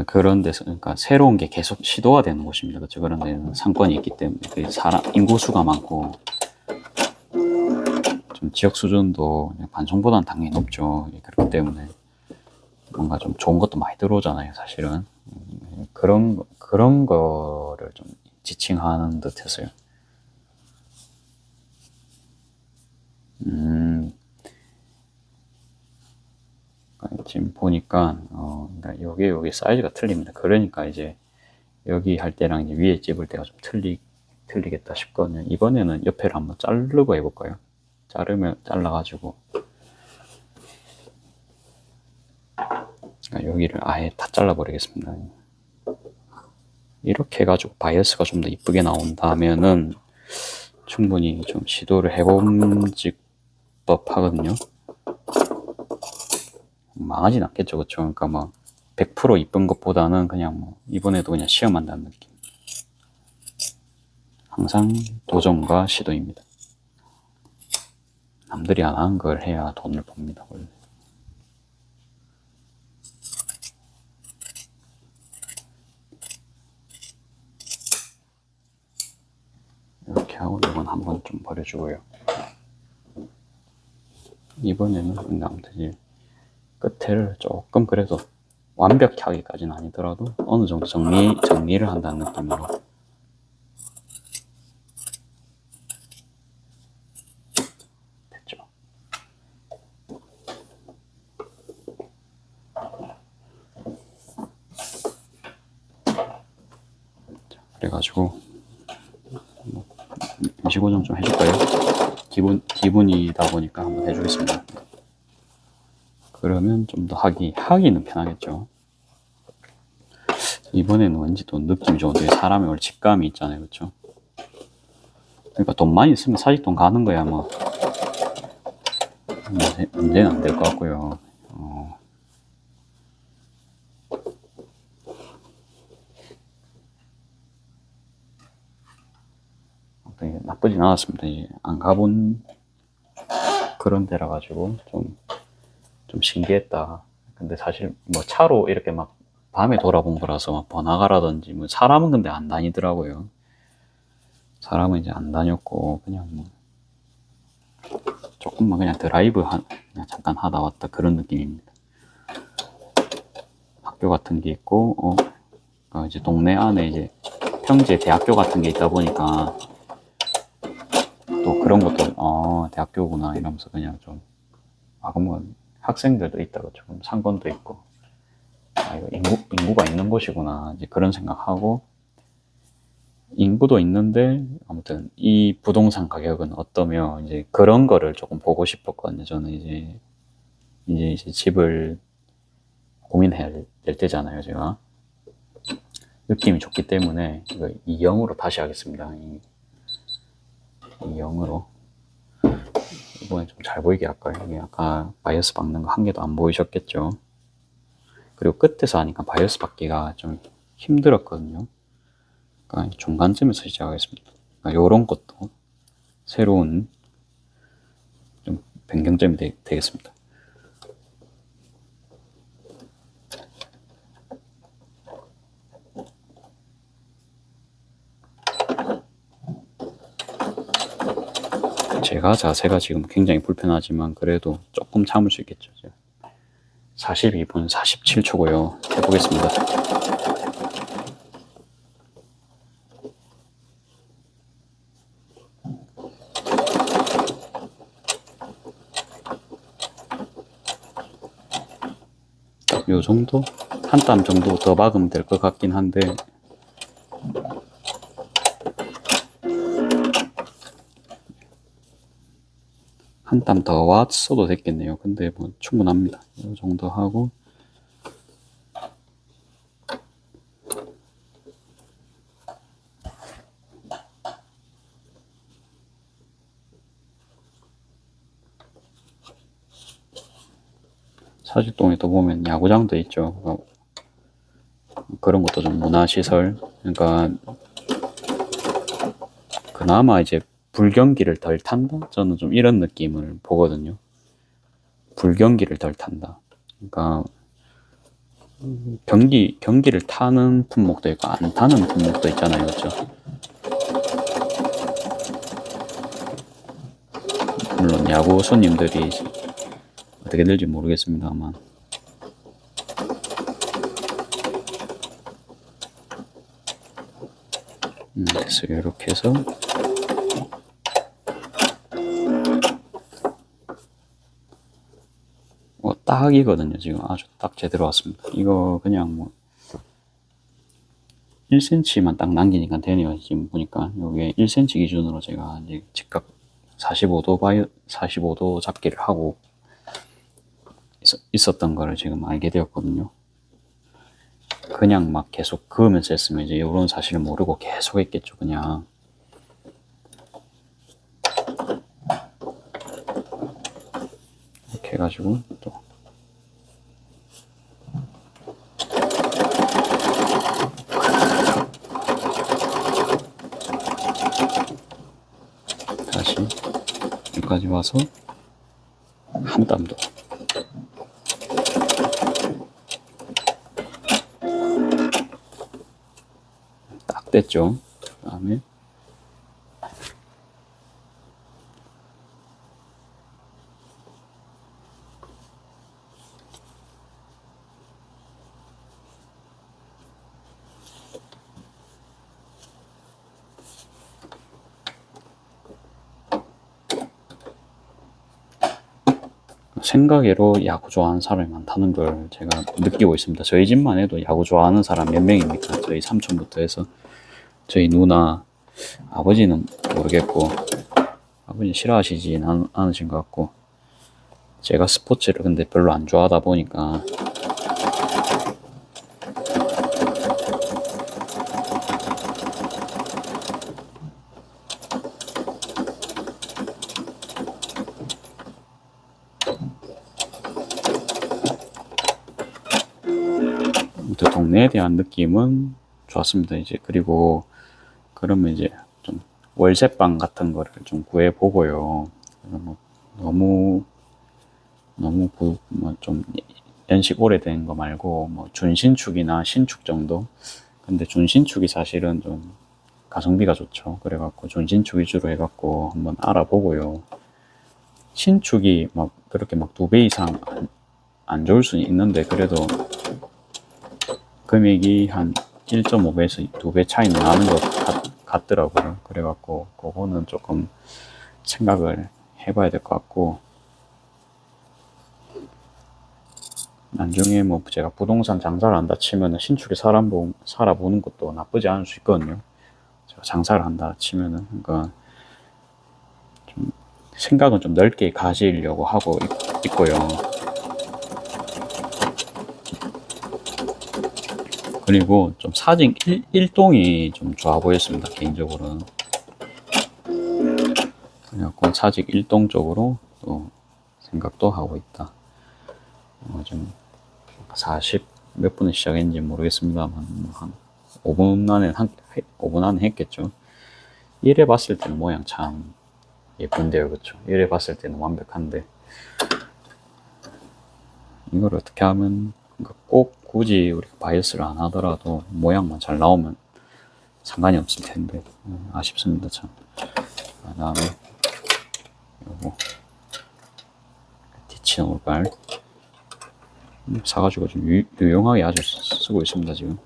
그런 데서 새로운 게 계속 시도가 되는 곳입니다. 그렇죠? 그런 데는 상권이 있기 때문에 인구수가 많고 좀 지역 수준도 반송보다는 당연히 높죠. 그렇기 때문에 뭔가 좀 좋은 것도 많이 들어오잖아요. 사실은 그런 거를 좀 지칭하는 듯해서요. 지금 보니까 그러니까 여기 사이즈가 틀립니다. 그러니까 이제 여기 할 때랑 이제 위에 찝을 때가 좀 틀리겠다 싶거든요. 이번에는 옆에를 한번 자르고 해볼까요? 잘라가지고 그러니까 여기를 아예 다 잘라버리겠습니다. 이렇게 해가지고 바이어스가 좀 더 이쁘게 나온다면은 충분히 좀 시도를 해봄직 법하거든요. 망하진 않겠죠, 그쵸? 그러니까 막 100% 이쁜 것보다는 그냥 뭐 이번에도 그냥 시험한다는 느낌. 항상 도전과 시도입니다. 남들이 안 하는 걸 해야 돈을 법니다, 원래. 이렇게 하고 이건 한번 좀 버려주고요. 이번에는 아무튼 끝을 조금 그래도 완벽하게까지는 아니더라도 어느 정도 정리를 한다는 느낌으로 됐죠. 그래가지고 임시 고정 좀 해줄까요? 기분이다 보니까 한번 해주겠습니다. 그러면 좀 더 하기는 편하겠죠. 이번에는 왠지 또 느낌이 좋은데, 사람이 원래 직감이 있잖아요. 그쵸? 그러니까 돈 많이 있으면 사직돈 가는 거야, 뭐. 문제는 안 될 것 같고요. 나쁘진 않았습니다. 이제 안 가본 그런 데라 가지고 좀 신기했다. 근데 사실 뭐 차로 이렇게 막 밤에 돌아본 거라서 막 번화가라든지 뭐 사람은 근데 안 다니더라고요. 사람은 이제 안 다녔고 그냥 뭐 조금만 그냥 드라이브 그냥 잠깐 하다 왔다 그런 느낌입니다. 학교 같은 게 있고 이제 동네 안에 이제 평지에 대학교 같은 게 있다 보니까 또 그런 것도 대학교구나 이러면서 그냥 좀 그러면 학생들도 있다 그렇죠. 그럼 상권도 있고 이거 인구가 있는 곳이구나 이제 그런 생각하고 인구도 있는데 아무튼 이 부동산 가격은 어떠며 이제 그런 거를 조금 보고 싶었거든요. 저는 이제 집을 고민해야 될 때잖아요. 제가 느낌이 좋기 때문에 이거 2형으로 다시 하겠습니다. 2형으로 이번에 좀 잘 보이게 할까요? 이게 아까 바이어스 박는 거 한 개도 안 보이셨겠죠? 그리고 끝에서 하니까 바이어스 박기가 좀 힘들었거든요. 그러니까 중간쯤에서 시작하겠습니다. 그러니까 이런 것도 새로운 좀 변경점이 되겠습니다. 자세가 지금 굉장히 불편하지만 그래도 조금 참을 수 있겠죠. 42분 47초고요. 해보겠습니다. 딱 요 정도? 한 땀 정도 더 박으면 될 것 같긴 한데 한 땀 더 왔어도 됐겠네요. 근데 뭐 충분합니다. 이 정도 하고 사직동에 또 보면 야구장도 있죠. 그런 것도 좀 문화시설. 그러니까 그나마 이제 불경기를 덜 탄다? 저는 좀 이런 느낌을 보거든요. 불경기를 덜 탄다. 그러니까 경기를 타는 품목도 있고 안 타는 품목도 있잖아요. 그렇죠? 물론 야구 손님들이 어떻게 될지 모르겠습니다만 그래서 이렇게 해서 딱이거든요. 지금 아주 딱 제대로 왔습니다. 이거 그냥 뭐 1cm만 딱 남기니까 되네요. 지금 보니까 여기에 1cm 기준으로 제가 이제 직각 45도 잡기를 하고 있었던 거를 지금 알게 되었거든요. 그냥 막 계속 그으면서 했으면 이제 이런 사실을 모르고 계속 했겠죠. 그냥 이렇게 해가지고 또 다시 여기까지 와서 한 땀 더 딱 됐죠. 그 다음에 생각외로 야구 좋아하는 사람이 많다는 걸 제가 느끼고 있습니다. 저희 집만 해도 야구 좋아하는 사람 몇 명입니까? 저희 삼촌부터 해서 저희 누나, 아버지는 모르겠고 아버님 싫어하시진 않으신 것 같고, 제가 스포츠를 근데 별로 안 좋아하다 보니까 또 동네에 대한 느낌은 좋았습니다. 이제 그리고 그러면 이제 좀 월세방 같은 거를 좀 구해 보고요. 뭐 너무 뭐좀 연식 오래된 거 말고 뭐 준신축이나 신축 정도. 근데 준신축이 사실은 좀 가성비가 좋죠. 그래갖고 준신축 위주로 해갖고 한번 알아보고요. 신축이 막 그렇게 막 2배 이상 안 좋을 수는 있는데, 그래도 금액이 한 1.5배에서 2배 차이는 나는 것 같더라고요. 그래갖고 그거는 조금 생각을 해봐야 될 것 같고, 나중에 뭐 제가 부동산 장사를 한다 치면은 신축에 살아보는 것도 나쁘지 않을 수 있거든요. 제가 장사를 한다 치면은. 그러니까 좀 생각은 좀 넓게 가지려고 하고 있고요. 그리고 좀 사직 1동이 좀 좋아 보였습니다, 개인적으로는. 그래갖고 사직 1동 쪽으로 또 생각도 하고 있다. 좀 40 몇 분에 시작했는지 모르겠습니다만 한 5분 안에 했겠죠. 이래 봤을 때는 모양 참 예쁜데요, 그렇죠? 이래 봤을 때는 완벽한데, 이걸 어떻게 하면, 그러니까 꼭 굳이 우리가 바이어스를 안 하더라도 모양만 잘 나오면 상관이 없을 텐데, 아쉽습니다, 참. 그다음에 요거 티치 노발 사가지고 좀 유용하게 아주 쓰고 있습니다, 지금.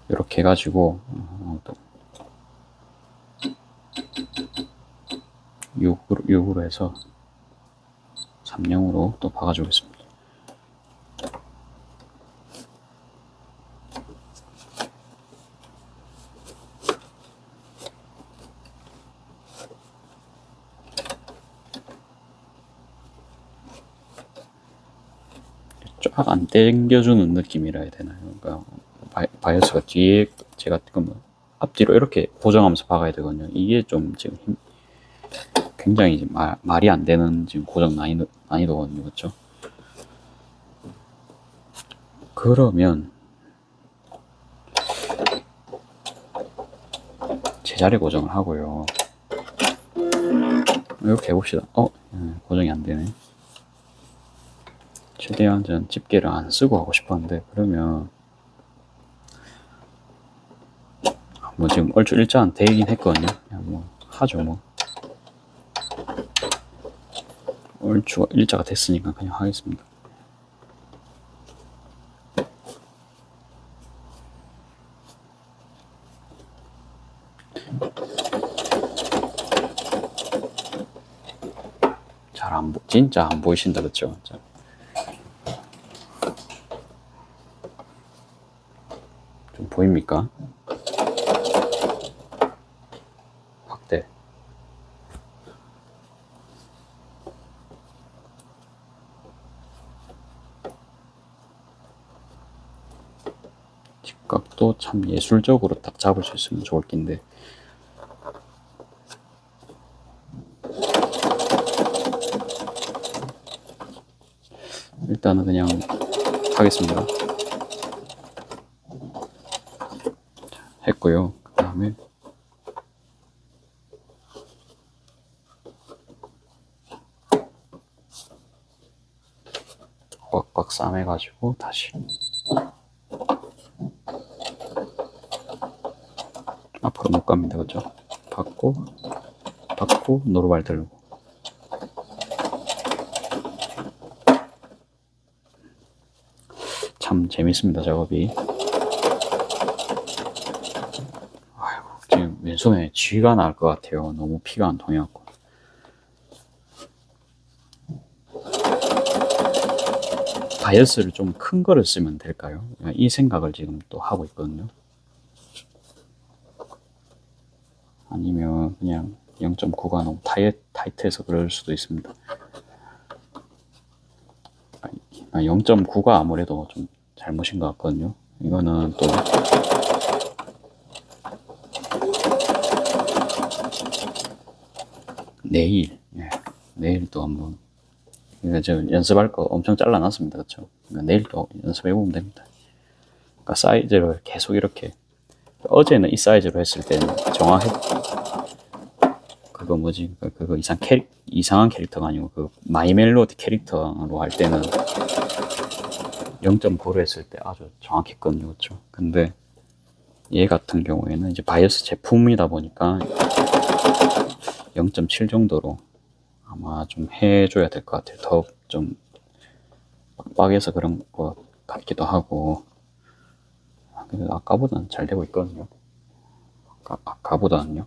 이렇게 해가지고 또 6으로 해서 3령으로 또 박아주겠습니다. 쫙 안 당겨주는 느낌이라 해야 되나요? 그러니까 바이어스가 뒤에, 제가 앞뒤로 이렇게 고정하면서 박아야 되거든요. 이게 좀 지금 굉장히 말이 안 되는 지금 고정 난이도거든요, 그렇죠? 그러면 제자리 고정을 하고요. 이렇게 해봅시다. 고정이 안 되네. 최대한 전 집게를 안 쓰고 하고 싶었는데, 그러면 뭐 지금 얼추 일자는 되긴 했거든요. 그냥 뭐 하죠, 뭐. 얼추 일자가 됐으니까 그냥 하겠습니다. 진짜 안 보이신다, 그쵸? 좀 보입니까? 확대. 직각도 참 예술적으로 딱 잡을 수 있으면 좋을 낀데, 일단은 그냥 하겠습니다. 했고요. 그 다음에 꽉꽉 싸매가지고 다시 앞으로 못 갑니다, 그죠? 받고 노루발 들고. 참 재밌습니다, 작업이. 아이고, 지금 왼손에 쥐가 날 것 같아요. 너무 피가 안 통해갖고. 바이어스를 좀 큰 거를 쓰면 될까요? 이 생각을 지금 또 하고 있거든요. 아니면 그냥 0.9가 너무 타이트해서 그럴 수도 있습니다. 0.9가 아무래도 좀 잘못인 것 같거든요. 이거는 또 내일 또 한번, 그러니까 저 연습할 거 엄청 잘라놨습니다. 그렇죠? 그러니까 내일 또 연습해보면 됩니다. 그러니까 사이즈를 계속 이렇게, 어제는 이 사이즈로 했을 때는 그거 뭐지, 그거 이상한 캐릭터가 아니고 그 마이 멜로디 캐릭터로 할 때는 0.9로 했을 때 아주 정확했거든요. 그렇죠? 근데 얘 같은 경우에는 이제 바이오스 제품이다 보니까 0.7 정도로 아마 좀 해줘야 될 것 같아요. 더 좀 빡빡해서 그런 것 같기도 하고. 아까보다는 잘 되고 있거든요. 아까보다는요.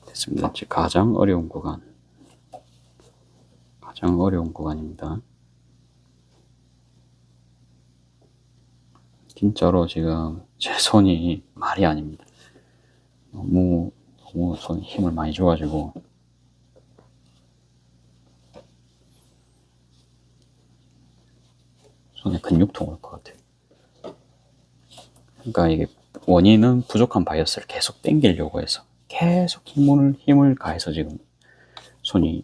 됐습니다. 이제 가장 어려운 구간입니다. 진짜로 지금 제 손이 말이 아닙니다. 너무 손에 힘을 많이 줘가지고 손에 근육통 올 것 같아요. 그러니까 이게 원인은 부족한 바이어스를 계속 당기려고 해서 계속 힘을 가해서 지금 손이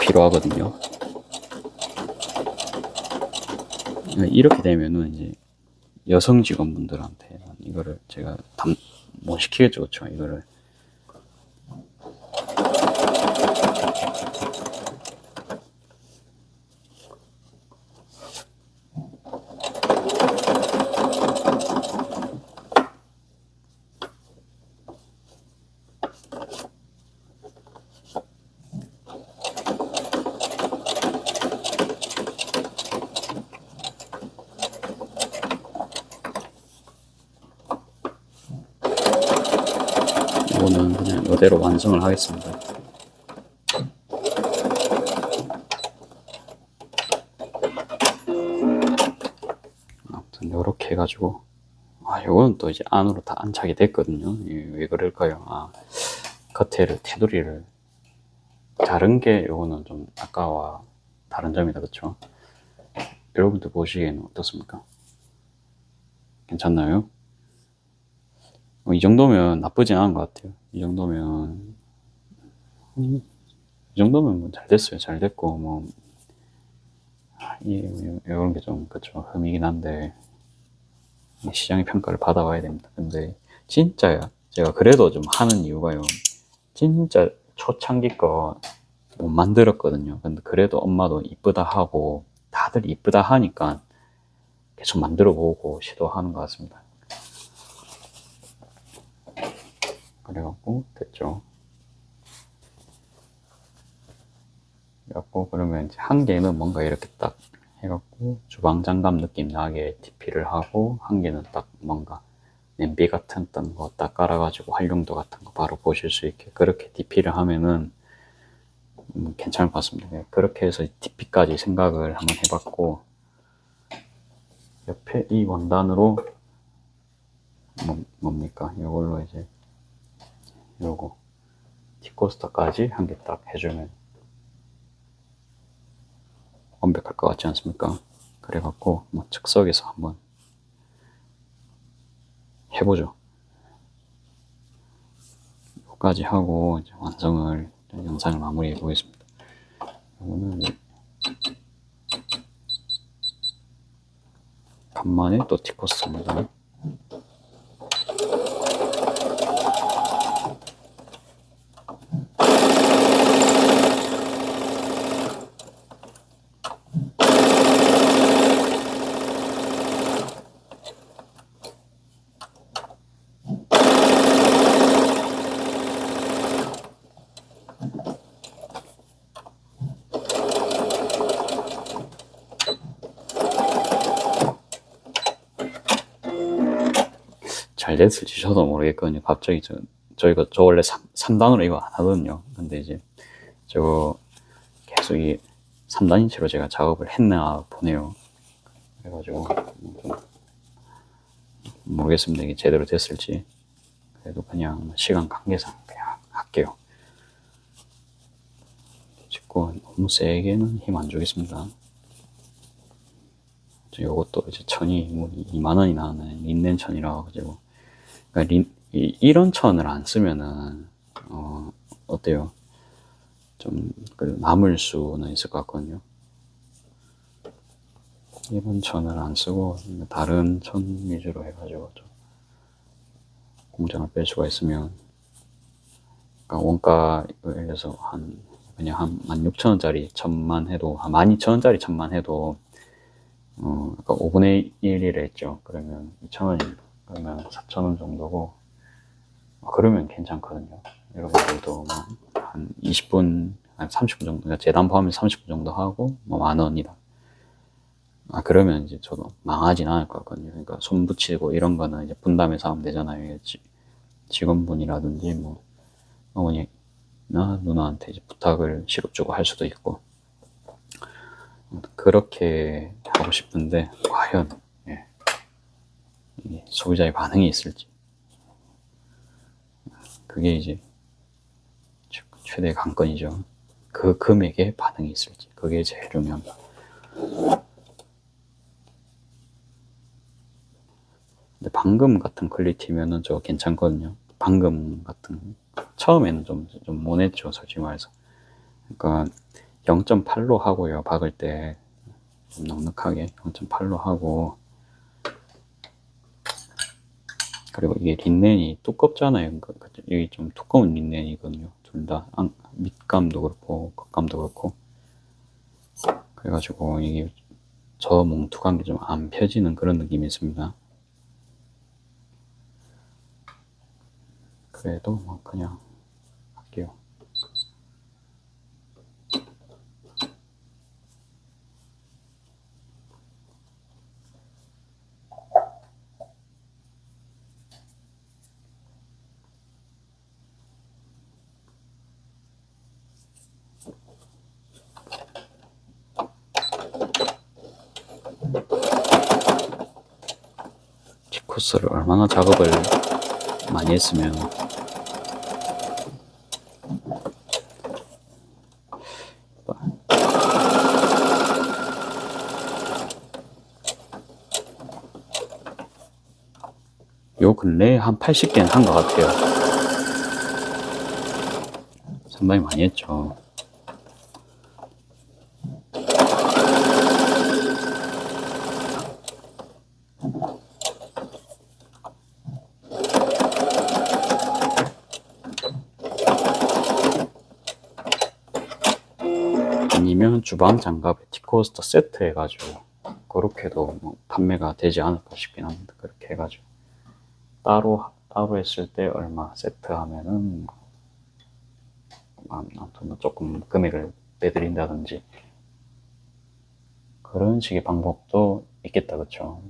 필요하거든요. 이렇게 되면은 이제 여성 직원분들한테 이거를 제가 못 시키겠죠. 그렇죠? 이거를 이거는 그냥 이대로 완성을 하겠습니다. 아무튼 이렇게 해가지고, 요거는 또 이제 안으로 다 안착이 됐거든요. 왜 그럴까요? 테두리를 자른 게 요거는 좀 아까와 다른 점이다. 그쵸? 여러분들 보시기에는 어떻습니까? 괜찮나요? 이 정도면 나쁘진 않은 것 같아요. 이 정도면 잘 됐어요. 잘 됐고, 뭐, 이런 게 좀, 그쵸. 흠이긴 한데, 시장의 평가를 받아와야 됩니다. 근데, 진짜, 제가 그래도 좀 하는 이유가요. 진짜 초창기 거 못 만들었거든요. 근데 그래도 엄마도 이쁘다 하고, 다들 이쁘다 하니까 계속 만들어 보고 시도하는 것 같습니다. 그래갖고, 됐죠. 그래갖고, 그러면 이제 한 개는 뭔가 이렇게 딱 해갖고, 주방 장갑 느낌 나게 DP를 하고, 한 개는 딱 뭔가 냄비 같은 거 딱 깔아가지고 활용도 같은 거 바로 보실 수 있게 그렇게 DP를 하면은 괜찮을 것 같습니다. 그렇게 해서 DP까지 생각을 한번 해봤고, 옆에 이 원단으로 뭡니까? 이걸로 이제 요거 T코스터까지 한 개 딱 해주면 완벽할 것 같지 않습니까? 그래갖고 뭐 즉석에서 한번 해보죠. 여기까지 하고 이제 완성을 영상을 마무리해 보겠습니다. 이거는 간만에 또 T코스터입니다. 잘 됐을지 저도 모르겠거든요. 갑자기 저 원래 3단으로 이거 안 하거든요. 근데 이제 저 계속 이 3단인 채로 제가 작업을 했나 보네요. 그래가지고 좀 모르겠습니다. 이게 제대로 됐을지. 그래도 그냥 시간 관계상 그냥 할게요. 찍고 너무 세게는 힘 안 주겠습니다. 요것도 이제 천이 뭐 2만원이 나오는 린넨 천이라 가지고, 그러니까 이런 천을 안 쓰면은 어때요? 좀 남을 수는 있을 것 같거든요. 이런 천을 안 쓰고 다른 천 위주로 해가지고 좀 공장을 뺄 수가 있으면, 그러니까 원가 예를 들어서 그냥 한 16,000원짜리 천만 해도, 한 12,000원짜리 천만 해도 그러니까 5분의 1이라 했죠. 그러면 2,000원이, 그러면 4,000원 정도고, 그러면 괜찮거든요. 여러분들도 뭐 한 20분, 한 30분 정도, 그러니까 재단 포함해서 30분 정도 하고, 뭐 10,000원이다. 그러면 이제 저도 망하진 않을 것 같거든요. 그러니까 손 붙이고 이런 거는 이제 분담해서 하면 되잖아요. 직원분이라든지 뭐 어머니나 누나한테 이제 부탁을 시럽 주고 할 수도 있고, 그렇게 하고 싶은데 과연 이게 소비자의 반응이 있을지, 그게 이제 최대의 관건이죠. 그 금액에 반응이 있을지, 그게 제일 중요합니다. 근데 방금 같은 퀄리티면은 저 괜찮거든요. 방금 같은, 처음에는 좀 모냈죠, 솔직히 말해서. 그러니까 0.8로 하고요, 박을 때 좀 넉넉하게 0.8로 하고, 그리고 이게 린넨이 두껍잖아요. 이게 좀 두꺼운 린넨이거든요. 둘 다 밑감도 그렇고 겉감도 그렇고. 그래가지고 이게 저 뭉툭한 게 좀 안 펴지는 그런 느낌이 있습니다. 그래도 뭐 그냥 할게요. 티코스를 얼마나 작업을 많이 했으면, 요 근래에 한 80개는 한 것 같아요. 상당히 많이 했죠. 아니면 주방 장갑에 티코스터 세트 해가지고 그렇게도 뭐 판매가 되지 않을까 싶긴 합니다. 그렇게 해가지고 따로 했을 때 얼마 세트 하면은 아무튼 뭐 조금 금액을 빼드린다든지 그런 식의 방법도 있겠다, 그쵸?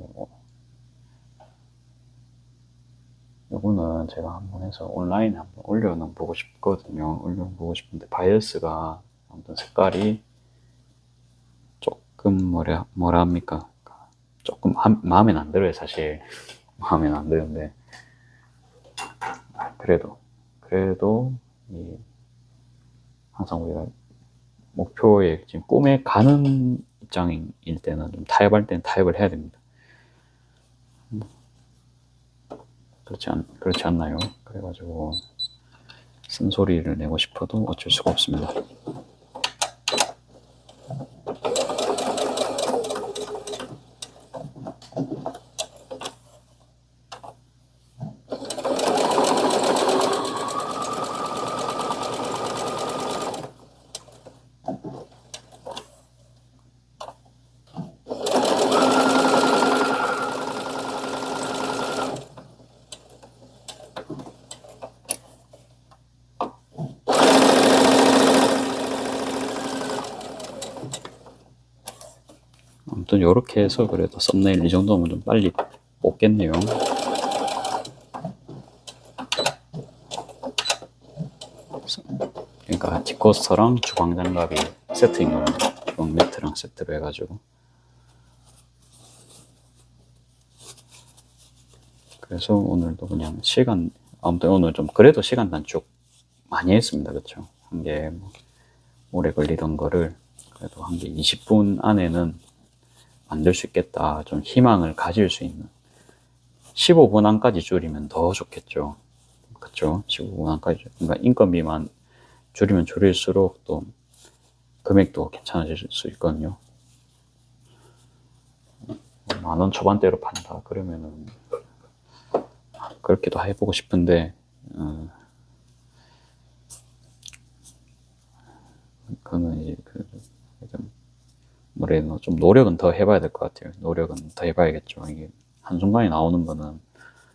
요거는 제가 한번 해서 온라인에 한번 올려보고 싶거든요. 올려보고 싶은데, 바이어스가 아무튼 색깔이 조금 뭐라 합니까? 조금 마음에 안 들어요, 사실. 마음에 안 드는데, 그래도 항상 우리가 목표에, 지금 꿈에 가는 입장일 때는, 좀 타협할 때는 타협을 해야 됩니다. 그렇지 않나요? 그래가지고 쓴소리를 내고 싶어도 어쩔 수가 없습니다. 아무튼 요렇게 해서 그래도 썸네일 이 정도면 좀 빨리 뽑겠네요. 그러니까 티코스터랑 주방 장갑이 세트인 겁니다. 주방 매트랑 세트로 해가지고. 그래서 오늘도 그냥 아무튼 오늘 좀 그래도 시간 단축 많이 했습니다. 그쵸? 한 게 뭐 오래 걸리던 거를 그래도 한 게 20분 안에는 만들 수 있겠다. 좀 희망을 가질 수 있는. 15분 안까지 줄이면 더 좋겠죠. 그쵸? 15분 안까지. 그러니까 인건비만 줄이면 줄일수록 또 금액도 괜찮아질 수 있거든요. 10,000원 초반대로 판다. 그러면은 그렇게도 해보고 싶은데 그거는 이제 뭐래도 좀 노력은 더 해봐야 될 것 같아요. 노력은 더 해봐야겠죠. 이게 한순간에 나오는 거는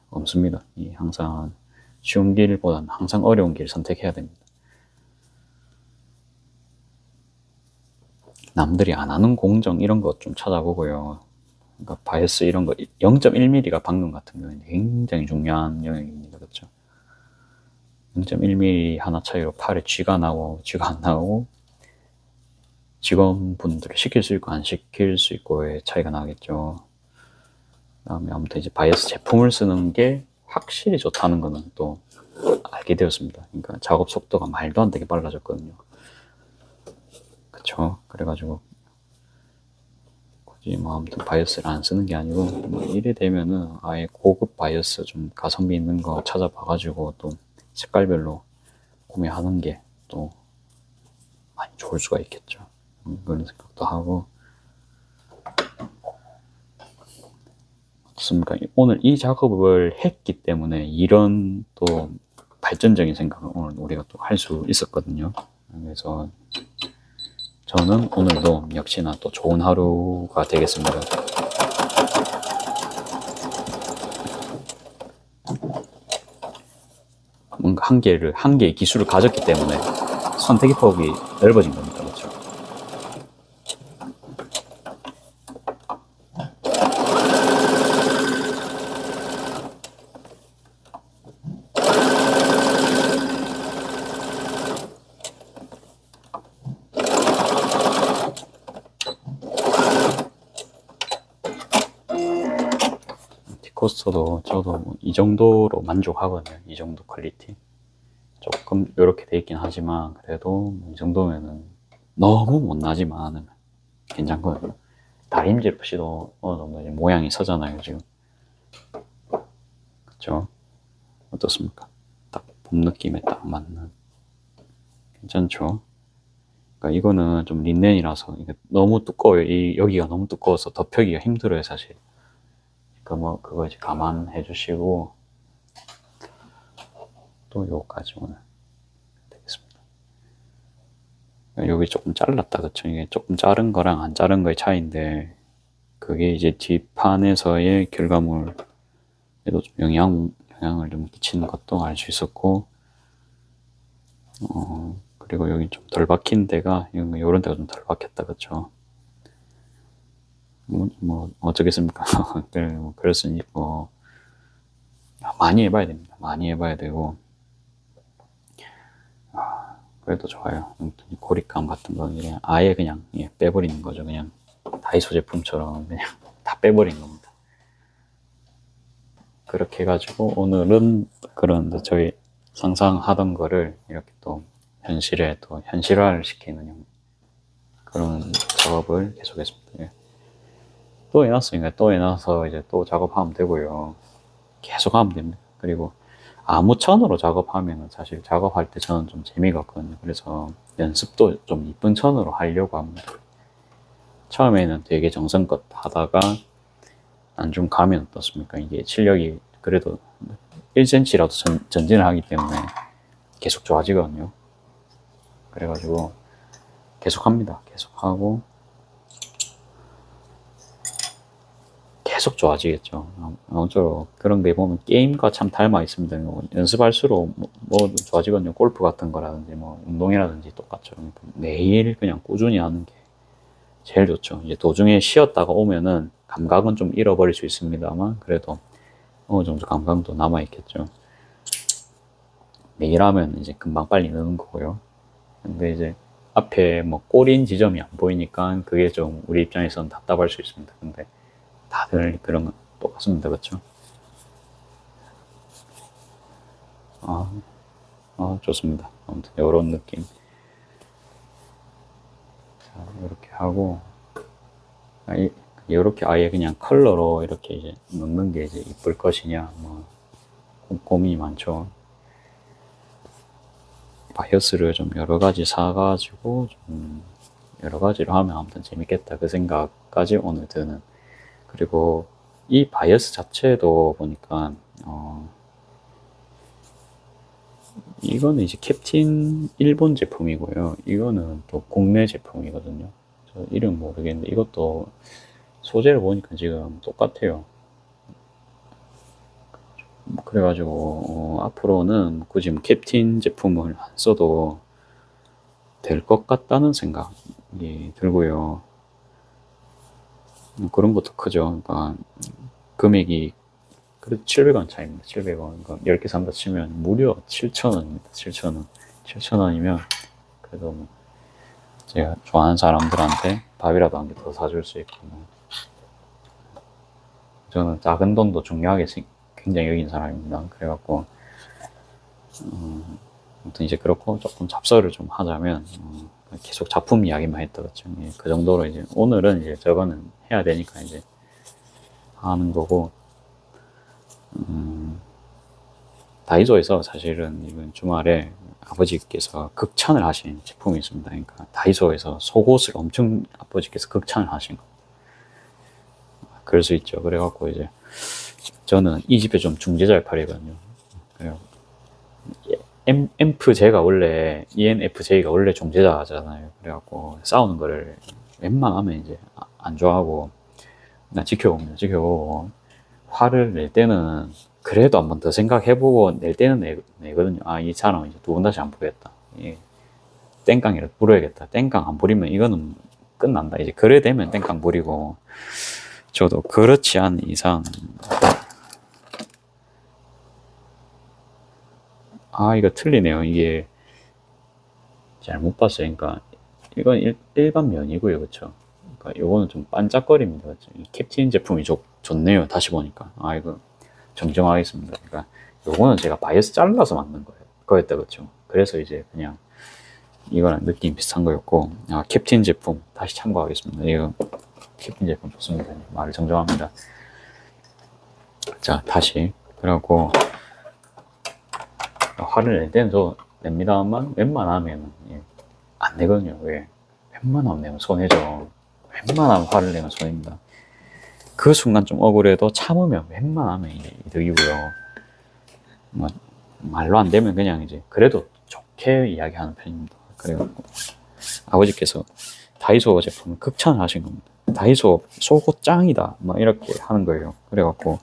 없습니다. 항상 쉬운 길보다는 항상 어려운 길 선택해야 됩니다. 남들이 안 하는 공정 이런 거 좀 찾아보고요. 그러니까 바이어스 이런 거 0.1mm가 방금 같은 경우는 굉장히 중요한 영역입니다. 그렇죠? 0.1mm 하나 차이로 팔에 쥐가 나고 쥐가 안 나오고 직원분들을 시킬 수 있고 안 시킬 수 있고의 차이가 나겠죠. 그다음에 아무튼 이제 바이어스 제품을 쓰는 게 확실히 좋다는 거는 또 알게 되었습니다. 그러니까 작업 속도가 말도 안 되게 빨라졌거든요. 그쵸? 그래가지고 굳이 뭐 아무튼 바이어스를 안 쓰는 게 아니고 뭐 이래 되면은 아예 고급 바이어스 좀 가성비 있는 거 찾아봐가지고 또 색깔별로 구매하는 게 또 많이 좋을 수가 있겠죠. 그런 생각도 하고. 어떻습니까? 오늘 이 작업을 했기 때문에 이런 또 발전적인 생각을 오늘 우리가 또 할 수 있었거든요. 그래서 저는 오늘도 역시나 또 좋은 하루가 되겠습니다. 뭔가 한 개의 기술을 가졌기 때문에 선택의 폭이 넓어진 겁니다. 그렇죠? 티코스터도 저도 이 정도로 만족하거든요. 이 정도 퀄리티. 조금 이렇게 돼 있긴 하지만 그래도 이 정도면은 너무 못나지만 않으면 괜찮거든요. 다림질 푸시도 어느 정도 이제 모양이 서잖아요, 지금. 그쵸? 어떻습니까? 딱 봄 느낌에 딱 맞는. 괜찮죠? 그러니까 이거는 좀 린넨이라서 이게 너무 두꺼워요. 여기가 너무 두꺼워서 덮여기가 힘들어요, 사실. 그러니까 뭐 그거 이제 감안해 주시고 또 요까지 오늘 되겠습니다. 여기 조금 잘랐다, 그쵸? 이게 조금 자른 거랑 안 자른 거의 차이인데 그게 이제 뒷판에서의 결과물에도 좀 영향을 좀 끼치는 것도 알 수 있었고, 그리고 여기 좀 덜 박힌 데가, 요런 데가 좀 덜 박혔다, 그쵸? 뭐 어쩌겠습니까? 그랬으니, 많이 해봐야 됩니다. 많이 해봐야 되고, 그래도 좋아요. 고립감 같은 거, 아예 그냥 빼버리는 거죠. 그냥 다이소 제품처럼 그냥 다 빼버린 겁니다. 그렇게 해가지고 오늘은 그런 저희 상상하던 거를 이렇게 또 현실에 또 현실화를 시키는 그런 작업을 계속했습니다. 예. 또 해놨으니까 또 해놔서 이제 또 작업하면 되고요. 계속 하면 됩니다. 그리고 아무 천으로 작업하면 사실 작업할 때 저는 좀 재미가 없거든요. 그래서 연습도 좀 이쁜 천으로 하려고 합니다. 처음에는 되게 정성껏 하다가 안중 가면 어떻습니까? 이게 실력이 그래도 1cm라도 전진을 하기 때문에 계속 좋아지거든요. 그래가지고 계속 합니다. 계속 하고 계속 좋아지겠죠. 아무쪼록 그런 게 보면 게임과 참 닮아 있습니다. 연습할수록 뭐 좋아지거든요. 골프 같은 거라든지 뭐 운동이라든지 똑같죠. 그러니까 매일 그냥 꾸준히 하는 게 제일 좋죠. 이제 도중에 쉬었다가 오면은 감각은 좀 잃어버릴 수 있습니다만 그래도 어느 정도 감각도 남아 있겠죠. 매일 하면 이제 금방 빨리 느는 거고요. 근데 이제 앞에 뭐 꼬린 지점이 안 보이니까 그게 좀 우리 입장에서는 답답할 수 있습니다. 근데 다들 그런 건 똑같습니다. 그렇죠? 아, 좋습니다. 아무튼 이런 느낌. 자, 이렇게 하고 이렇게 아예 그냥 컬러로 이렇게 이제 넣는 게 이제 이쁠 것이냐 뭐 고민이 많죠. 바이어스를 좀 여러 가지 사가지고 좀 여러 가지로 하면 아무튼 재밌겠다 그 생각까지 오늘 드는. 그리고 이 바이어스 자체도 보니까 이거는 이제 캡틴 일본 제품이고요. 이거는 또 국내 제품이거든요. 저 이름 모르겠는데 이것도 소재를 보니까 지금 똑같아요. 그래가지고 앞으로는 굳이 뭐 캡틴 제품을 안 써도 될 것 같다는 생각이 들고요. 그런 것도 크죠. 그러니까 금액이 그래도 700원 차이입니다. 700원. 그러니까 10개 산다 치면 무려 7,000원입니다. 7,000원. 7,000원이면 그래도 뭐 제가 좋아하는 사람들한테 밥이라도 한 개 더 사줄 수 있고 뭐. 저는 작은 돈도 중요하게 굉장히 여긴 사람입니다. 그래갖고 아무튼 이제 그렇고 조금 잡설을 좀 하자면 계속 작품 이야기만 했다 그죠. 예, 그 정도로 이제 오늘은 이제 저거는 해야 되니까 이제 하는 거고 다이소에서 사실은 이번 주말에 아버지께서 극찬을 하신 제품이 있습니다. 그러니까 다이소에서 속옷을 엄청 아버지께서 극찬을 하신 거. 그럴 수 있죠. 그래갖고 이제 저는 이 집에 좀 중재자 역할이거든요. 그래요. ENFJ가 원래 중재자잖아요. 그래갖고 싸우는 거를 웬만하면 이제 안 좋아하고 그냥 지켜보고 화를 낼 때는 그래도 한 번 더 생각해보고 낼 때는 내거든요. 이 사람은 이제 두 번 다시 안 부르겠다. 땡깡이라도 부려야겠다. 땡깡 안 부리면 이거는 끝난다. 이제 그래 되면 땡깡 부리고 저도 그렇지 않은 이상 이거 틀리네요. 이게 잘못 봤어요. 그러니까 이건 일반 면이고요. 그렇죠? 그러니까 요거는 좀 반짝거립니다. 그렇죠? 이 캡틴 제품이 좋네요. 다시 보니까. 이거 정정하겠습니다. 그러니까 요거는 제가 바이어스 잘라서 만든 거였다. 그렇죠? 그래서 이제 그냥 이거랑 느낌 비슷한 거였고 캡틴 제품 다시 참고하겠습니다. 이거 캡틴 제품 좋습니다. 말을 정정합니다. 자, 다시 그러고 화를 낼 때는 저 냅니다만 웬만하면 안 내거든요. 왜? 웬만하면 내면 손해죠. 웬만하면 화를 내면 손해입니다. 그 순간 좀 억울해도 참으면 웬만하면 이득이고요. 뭐 말로 안 되면 그냥 이제 그래도 좋게 이야기하는 편입니다. 그래갖고 아버지께서 다이소 제품을 극찬을 하신 겁니다. 다이소 속옷 짱이다 막 이렇게 하는 거예요. 그래갖고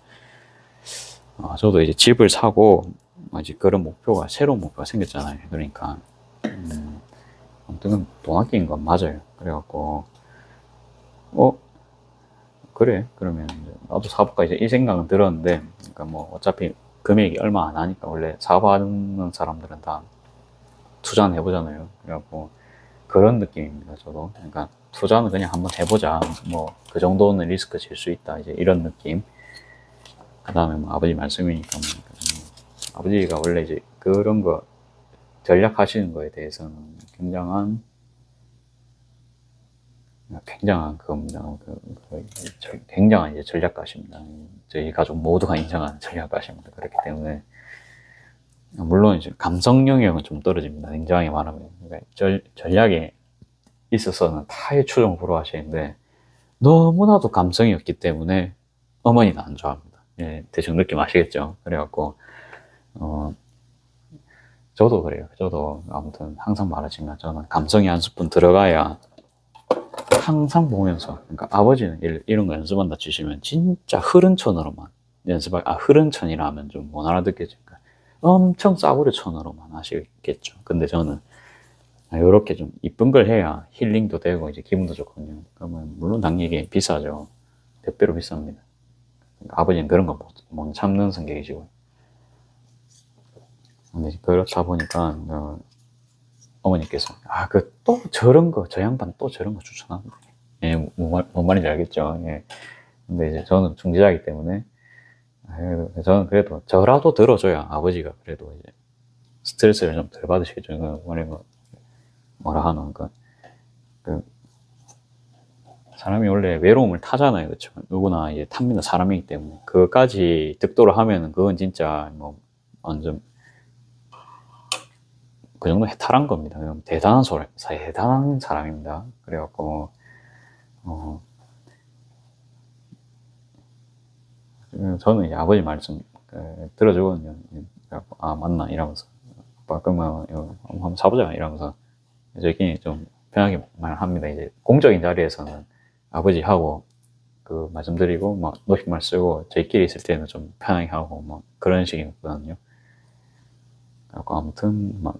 저도 이제 집을 사고 이제 그런 새로운 목표가 생겼잖아요. 그러니까 아무튼 돈 아끼는 건 맞아요. 그래갖고 그래 그러면 나도 사볼까 이제 이 생각은 들었는데 그러니까 뭐 어차피 금액이 얼마 안 하니까 원래 사업하는 사람들은 다 투자는 해보잖아요. 그래갖고 그런 느낌입니다. 저도 그러니까 투자는 그냥 한번 해보자. 뭐 그 정도는 리스크 질 수 있다. 이제 이런 느낌. 그 다음에 뭐 아버지 말씀이니까 아버지가 원래 이제 그런 거 전략하시는 거에 대해서는 굉장한 그겁니다. 굉장한 이제 전략가십니다. 저희 가족 모두가 인정하는 전략가십니다. 그렇기 때문에 물론 이제 감성 영역은 좀 떨어집니다. 냉정하게 말하면 그러니까 전략에 있어서는 타의 추종을 불허하시는데 너무나도 감성이 없기 때문에 어머니는 안 좋아합니다. 대충 느낌 아시겠죠? 그래갖고 저도 그래요. 저도 아무튼 항상 말하지만 저는 감성이 한 스푼 들어가야 항상 보면서 그러니까 아버지는 이런 거 연습한다 치시면 진짜 흐른 천으로만 흐른 천이라 하면 좀 못 알아듣겠지만 엄청 싸구려 천으로만 하시겠죠. 근데 저는 이렇게 좀 이쁜 걸 해야 힐링도 되고 이제 기분도 좋거든요. 그러면 물론 당연히 비싸죠. 100배로 비쌉니다. 그러니까 아버지는 그런 거 못 참는 성격이시고 근데 그렇다 보니까 어머니께서 또 저런 거, 저 양반 또 저런 거 추천하는데. 예, 뭔 말인지 알겠죠. 예. 근데 이제 저는 중지자이기 때문에 저는 그래도 저라도 들어줘야 아버지가 그래도 이제 스트레스를 좀 덜 받으시겠죠. 뭐라 하노. 그 사람이 원래 외로움을 타잖아요. 그렇죠? 누구나 이제 탑니다. 사람이기 때문에. 그것까지 득도를 하면은 그건 진짜 뭐 완전 그 정도 해탈한 겁니다. 대단한 대단한 사람입니다. 그래갖고 저는 이제 아버지 말씀 들어주거든요. 그래갖고 맞나 이러면서 아빠 그러면 이거 한번 사보자 이러면서 저희끼리 좀 편하게 말합니다. 이제 공적인 자리에서는 아버지하고 그 말씀드리고 막 높임말 쓰고 저희끼리 있을 때는 좀 편하게 하고 막 그런 식이거든요. 그래갖고 아무튼 막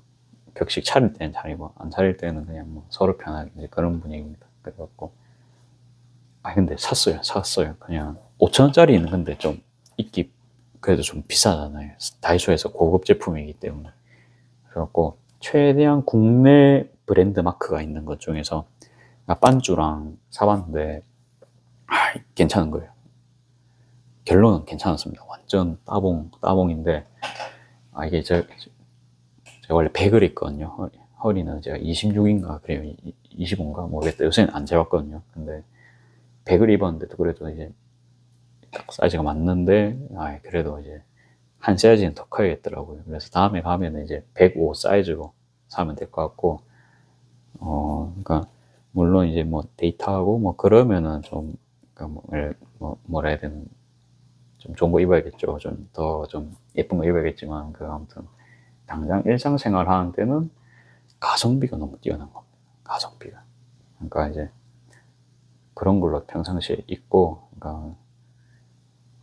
격식 차릴 때는 차리고 안 차릴 때는 그냥 뭐 서로 편하게 이제 그런 분위기입니다. 그래갖고 근데 샀어요. 그냥 5,000원짜리는 근데 좀 있기 그래도 좀 비싸잖아요. 다이소에서 고급 제품이기 때문에. 그래갖고 최대한 국내 브랜드 마크가 있는 것 중에서 빤쭈랑 사봤는데 괜찮은 거예요. 결론은 괜찮았습니다. 완전 따봉인데 이게 제가 원래 100을 있거든요. 허리는 제가 26인가 그래요. 25인가 모르겠다. 요새는 안 재봤거든요. 근데 100을 입었는데도 그래도 이제 사이즈가 맞는데 그래도 이제 한 사이즈는 더 커야겠더라고요. 그래서 다음에 가면 이제 105 사이즈로 사면 될 것 같고 그러니까 물론 이제 뭐 데이트하고 뭐 그러면은 좀 그러니까 뭐라 해야 되는 좀 좋은 거 입어야겠죠. 좀 더 좀 예쁜 거 입어야겠지만 아무튼 당장 일상생활 하는 때는 가성비가 너무 뛰어난 겁니다. 가성비가. 그러니까 이제 그런 걸로 평상시에 입고 그러니까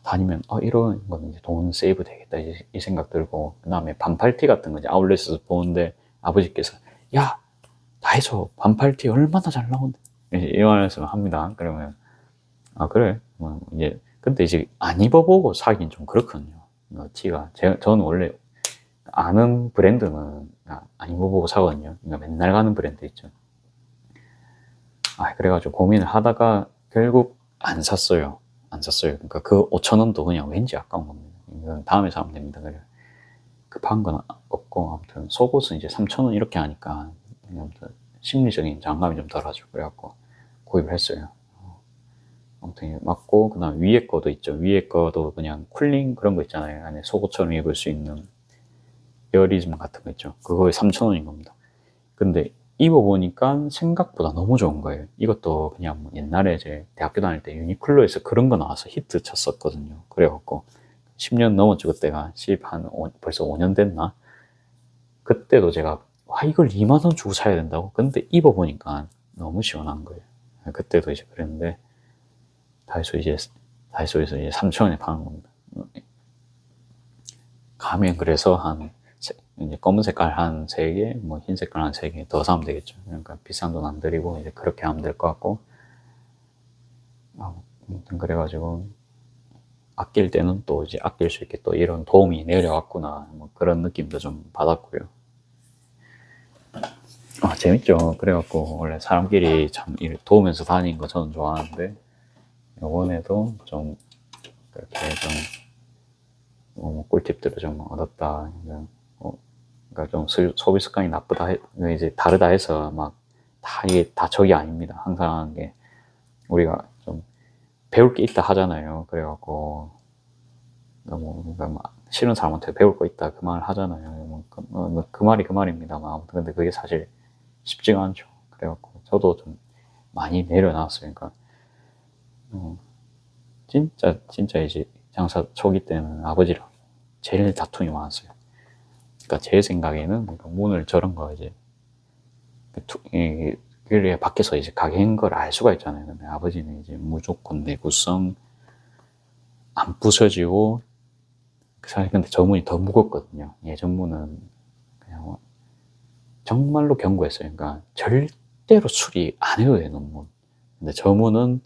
다니면 이런 거는 이제 돈 세이브 되겠다 이 생각 들고 그다음에 반팔티 같은 거 이제 아울렛에서 보는데 아버지께서 야 다이소 반팔티 얼마나 잘 나온대 이 말씀을 합니다. 그러면 그래 뭐 이제 근데 이제 안 입어보고 사긴 좀 그렇거든요. 티가 저는 원래 아는 브랜드는 안 입어보고 사거든요. 그러니까 맨날 가는 브랜드 있죠. 그래가지고 고민을 하다가 결국 안 샀어요. 그러니까 그 5,000원도 그냥 왠지 아까운 겁니다. 이건 다음에 사면 됩니다. 그래 급한 건 없고 아무튼 속옷은 이제 3,000원 이렇게 하니까 아무튼 심리적인 장감이 좀 덜하죠. 그래갖고 구입을 했어요. 아무튼 맞고 그다음 위에 거도 있죠. 위에 거도 그냥 쿨링 그런 거 있잖아요. 안에 속옷처럼 입을 수 있는 에어리즘 같은 거 있죠. 그거에 3,000원인 겁니다. 근데 입어보니까 생각보다 너무 좋은 거예요. 이것도 그냥 뭐 옛날에 이제 대학교 다닐 때 유니클로에서 그런 거 나와서 히트 쳤었거든요. 그래갖고 10년 넘었죠. 그때가 벌써 5년 됐나? 그때도 제가 이걸 2만 원 주고 사야 된다고? 근데 입어보니까 너무 시원한 거예요. 그때도 이제 그랬는데 다이소에서 이제 3,000원에 파는 겁니다. 가면 그래서 이제 검은 색깔 한 3개, 뭐 흰 색깔 한 3개 더 사면 되겠죠. 그러니까 비싼 돈 안 들이고 이제 그렇게 하면 될 것 같고. 아무튼 그래가지고 아낄 때는 또 이제 아낄 수 있게 또 이런 도움이 내려왔구나. 뭐 그런 느낌도 좀 받았고요. 재밌죠. 그래갖고 원래 사람끼리 참 도우면서 다니는 거 저는 좋아하는데 이번에도 좀 그렇게 좀 꿀팁들을 좀 얻었다. 그러니까 좀 소비 습관이 나쁘다, 이제 다르다 해서 이게 다 적이 아닙니다. 항상 우리가 좀 배울 게 있다 하잖아요. 그래갖고 그러니까 싫은 사람한테 배울 거 있다 그 말 하잖아요. 그 말이 그 말입니다. 아무튼 근데 그게 사실 쉽지가 않죠. 그래갖고 저도 좀 많이 내려놨어요. 그러니까 진짜 이제 장사 초기 때는 아버지랑 제일 다툼이 많았어요. 그러니까 제 생각에는 문을 저런 거 이제 그게 밖에서 이제 가게인 걸 알 수가 있잖아요. 근데 아버지는 이제 무조건 내구성 안 부서지고 근데 저 문이 더 무겁거든요. 예전 문은 그냥 정말로 견고했어요. 그러니까 절대로 수리 안 해도 되는 문. 근데 저 문은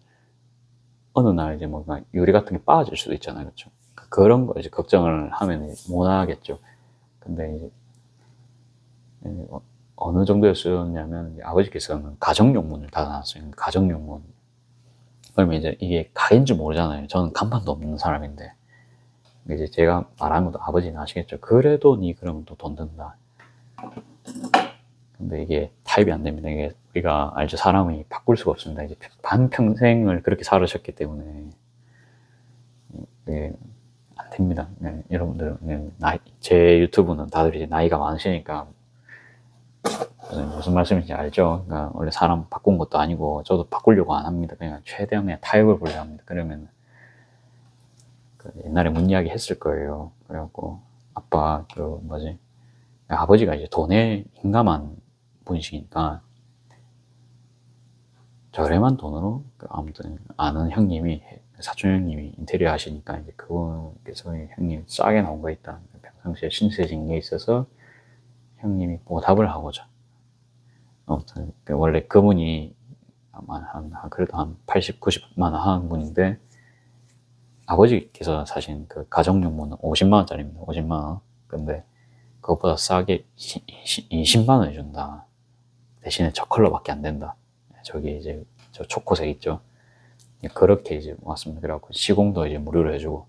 어느 날 이제 유리 같은 게 빠질 수도 있잖아요. 그렇죠? 그런 거 이제 걱정을 하면 못 하겠죠. 근데 이제 어느 정도였냐면 아버지께서는 가정용문을 닫아놨어요. 가정용문. 그러면 이제 이게 가게인 줄 모르잖아요. 저는 간판도 없는 사람인데. 이제 제가 말한 것도 아버지는 아시겠죠. 그래도 니 그러면 또 돈 든다. 근데 이게 타입이 안 됩니다. 이게 우리가 알죠. 사람이 바꿀 수가 없습니다. 이제 반평생을 그렇게 살으셨기 때문에 이게 안 됩니다. 네, 여러분들, 네, 제 유튜브는 다들 이제 나이가 많으시니까 무슨 말씀인지 알죠? 그러니까 원래 사람 바꾼 것도 아니고 저도 바꾸려고 안 합니다. 그냥 최대한 그냥 타협을 보려 합니다. 그러면 그 옛날에 문 이야기 했을 거예요. 그래갖고 아빠 그 뭐지? 아버지가 이제 돈에 민감한 분이시니까 저렴한 돈으로 아무튼 아는 형님이 사촌 형님이 인테리어 하시니까 이제 그분께서 형님 싸게 나온 거 있다. 평상시에 신세진 게 있어서 형님이 보답을 하고자. 아무튼 원래 그분이 아마 그래도 한 80, 90만 원 하는 분인데 아버지께서 사신 그 가정용문은 50만 원짜리입니다. 50만 원. 근데 그것보다 싸게 20만 원 해준다. 대신에 저 컬러밖에 안 된다. 저기 이제 저 초코색 있죠. 그렇게 이제 왔습니다. 그래갖고 시공도 이제 무료로 해주고.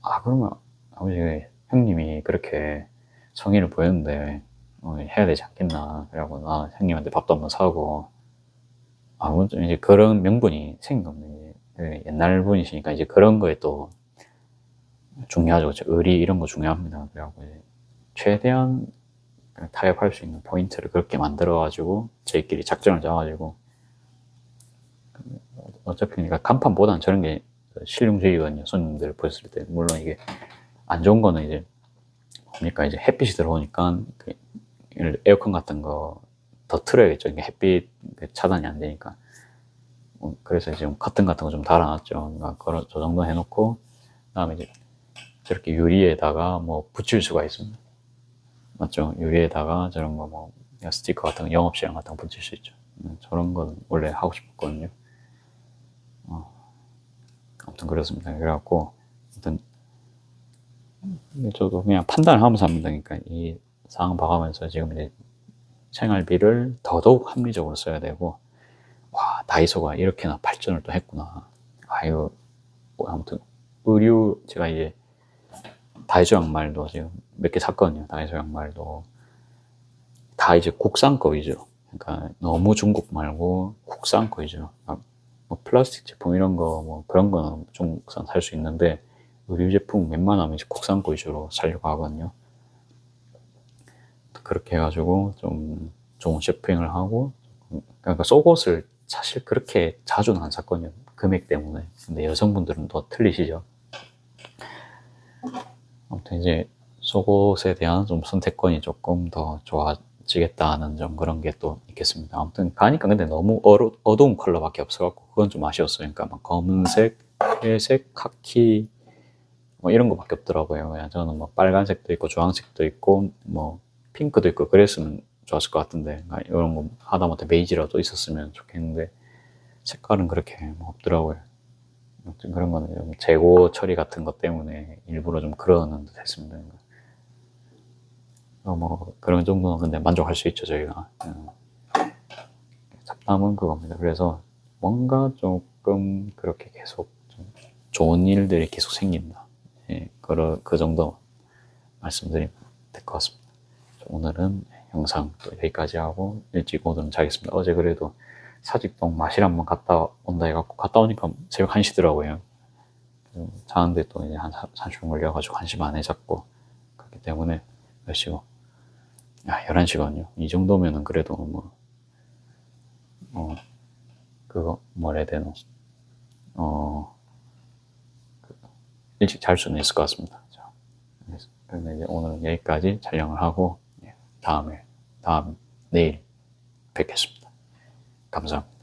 아 그러면 아버지 형님이 그렇게 성의를 보였는데 해야 되지 않겠나. 그래갖고 나 형님한테 밥도 한번 사고. 아 이제 그런 명분이 생긴 겁니다. 옛날 분이시니까 이제 그런 거에 또 중요하죠. 의리 이런 거 중요합니다. 그래갖고 이제 최대한 타협할 수 있는 포인트를 그렇게 만들어가지고 저희끼리 작전을 짜가지고 어차피 그러니까 간판보다는 저런 게 실용주의거든요. 손님들 보셨을 때 물론 이게 안 좋은 거는 이제 뭡니까 이제 햇빛이 들어오니까 그 에어컨 같은 거 더 틀어야겠죠. 이게 햇빛 차단이 안 되니까. 그래서 지금 커튼 같은 거 좀 달아놨죠. 그러니까 저 정도 해놓고 그다음에 이제 저렇게 유리에다가 뭐 붙일 수가 있습니다. 맞죠? 유리에다가 저런 거 뭐 스티커 같은 거 영업시간 같은 거 붙일 수 있죠. 저런 건 원래 하고 싶었거든요. 아무튼 그렇습니다. 그래갖고 아무튼 저도 그냥 판단을 하면서 합니다. 그러니까 이 상황 봐가면서 지금 이제 생활비를 더더욱 합리적으로 써야 되고 와 다이소가 이렇게나 발전을 또 했구나. 아유 아무튼 의류 제가 이제 다이소 양말도 지금 몇 개 샀거든요. 다이소 양말도 다 이제 국산 거 위주로. 그러니까 너무 중국 말고 국산 거 위주로. 뭐 플라스틱 제품 이런 거 뭐 그런 거는 중국산 살 수 있는데 의류 제품 웬만하면 이제 국산 거 위주로 살려고 하거든요. 그렇게 해가지고 좀 좋은 쇼핑을 하고 그러니까 속옷을 사실 그렇게 자주는 안 샀거든요. 금액 때문에. 근데 여성분들은 더 틀리시죠. 아무튼 이제 속옷에 대한 좀 선택권이 조금 더 좋아지겠다는 좀 그런 게 또 있겠습니다. 아무튼 가니까 근데 너무 어두운 컬러밖에 없어갖고 그건 좀 아쉬웠어요. 그러니까 막 검은색, 회색, 카키 뭐 이런 거밖에 없더라고요. 그냥 저는 뭐 빨간색도 있고 주황색도 있고 뭐 핑크도 있고 그랬으면 좋았을 것 같은데 이런 거 하다못해 베이지라도 있었으면 좋겠는데 색깔은 그렇게 뭐 없더라고요. 아무튼 그런 거는 좀 재고 처리 같은 것 때문에 일부러 좀 그러는 듯 했습니다. 뭐 그런 정도는 근데 만족할 수 있죠 저희가. 잡담은 그겁니다. 그래서 뭔가 조금 그렇게 계속 좀 좋은 일들이 계속 생긴다. 예, 그 정도 말씀드리면 될 것 같습니다. 오늘은 영상 또 여기까지 하고 일찍 오늘은 자겠습니다. 어제 그래도 사직동 마실 한번 갔다 온다 해갖고 갔다 오니까 새벽 1시더라고요. 자는데 또 이제 한 30분 걸려가지고 1시 반에 잤고 그렇기 때문에 몇 시고 11시거든요. 이 정도면은 그래도 뭐 그거 뭐라 해야 되노 일찍 잘 수는 있을 것 같습니다. 그래서 이제 오늘은 여기까지 촬영을 하고 다음 내일 뵙겠습니다. 감사합니다.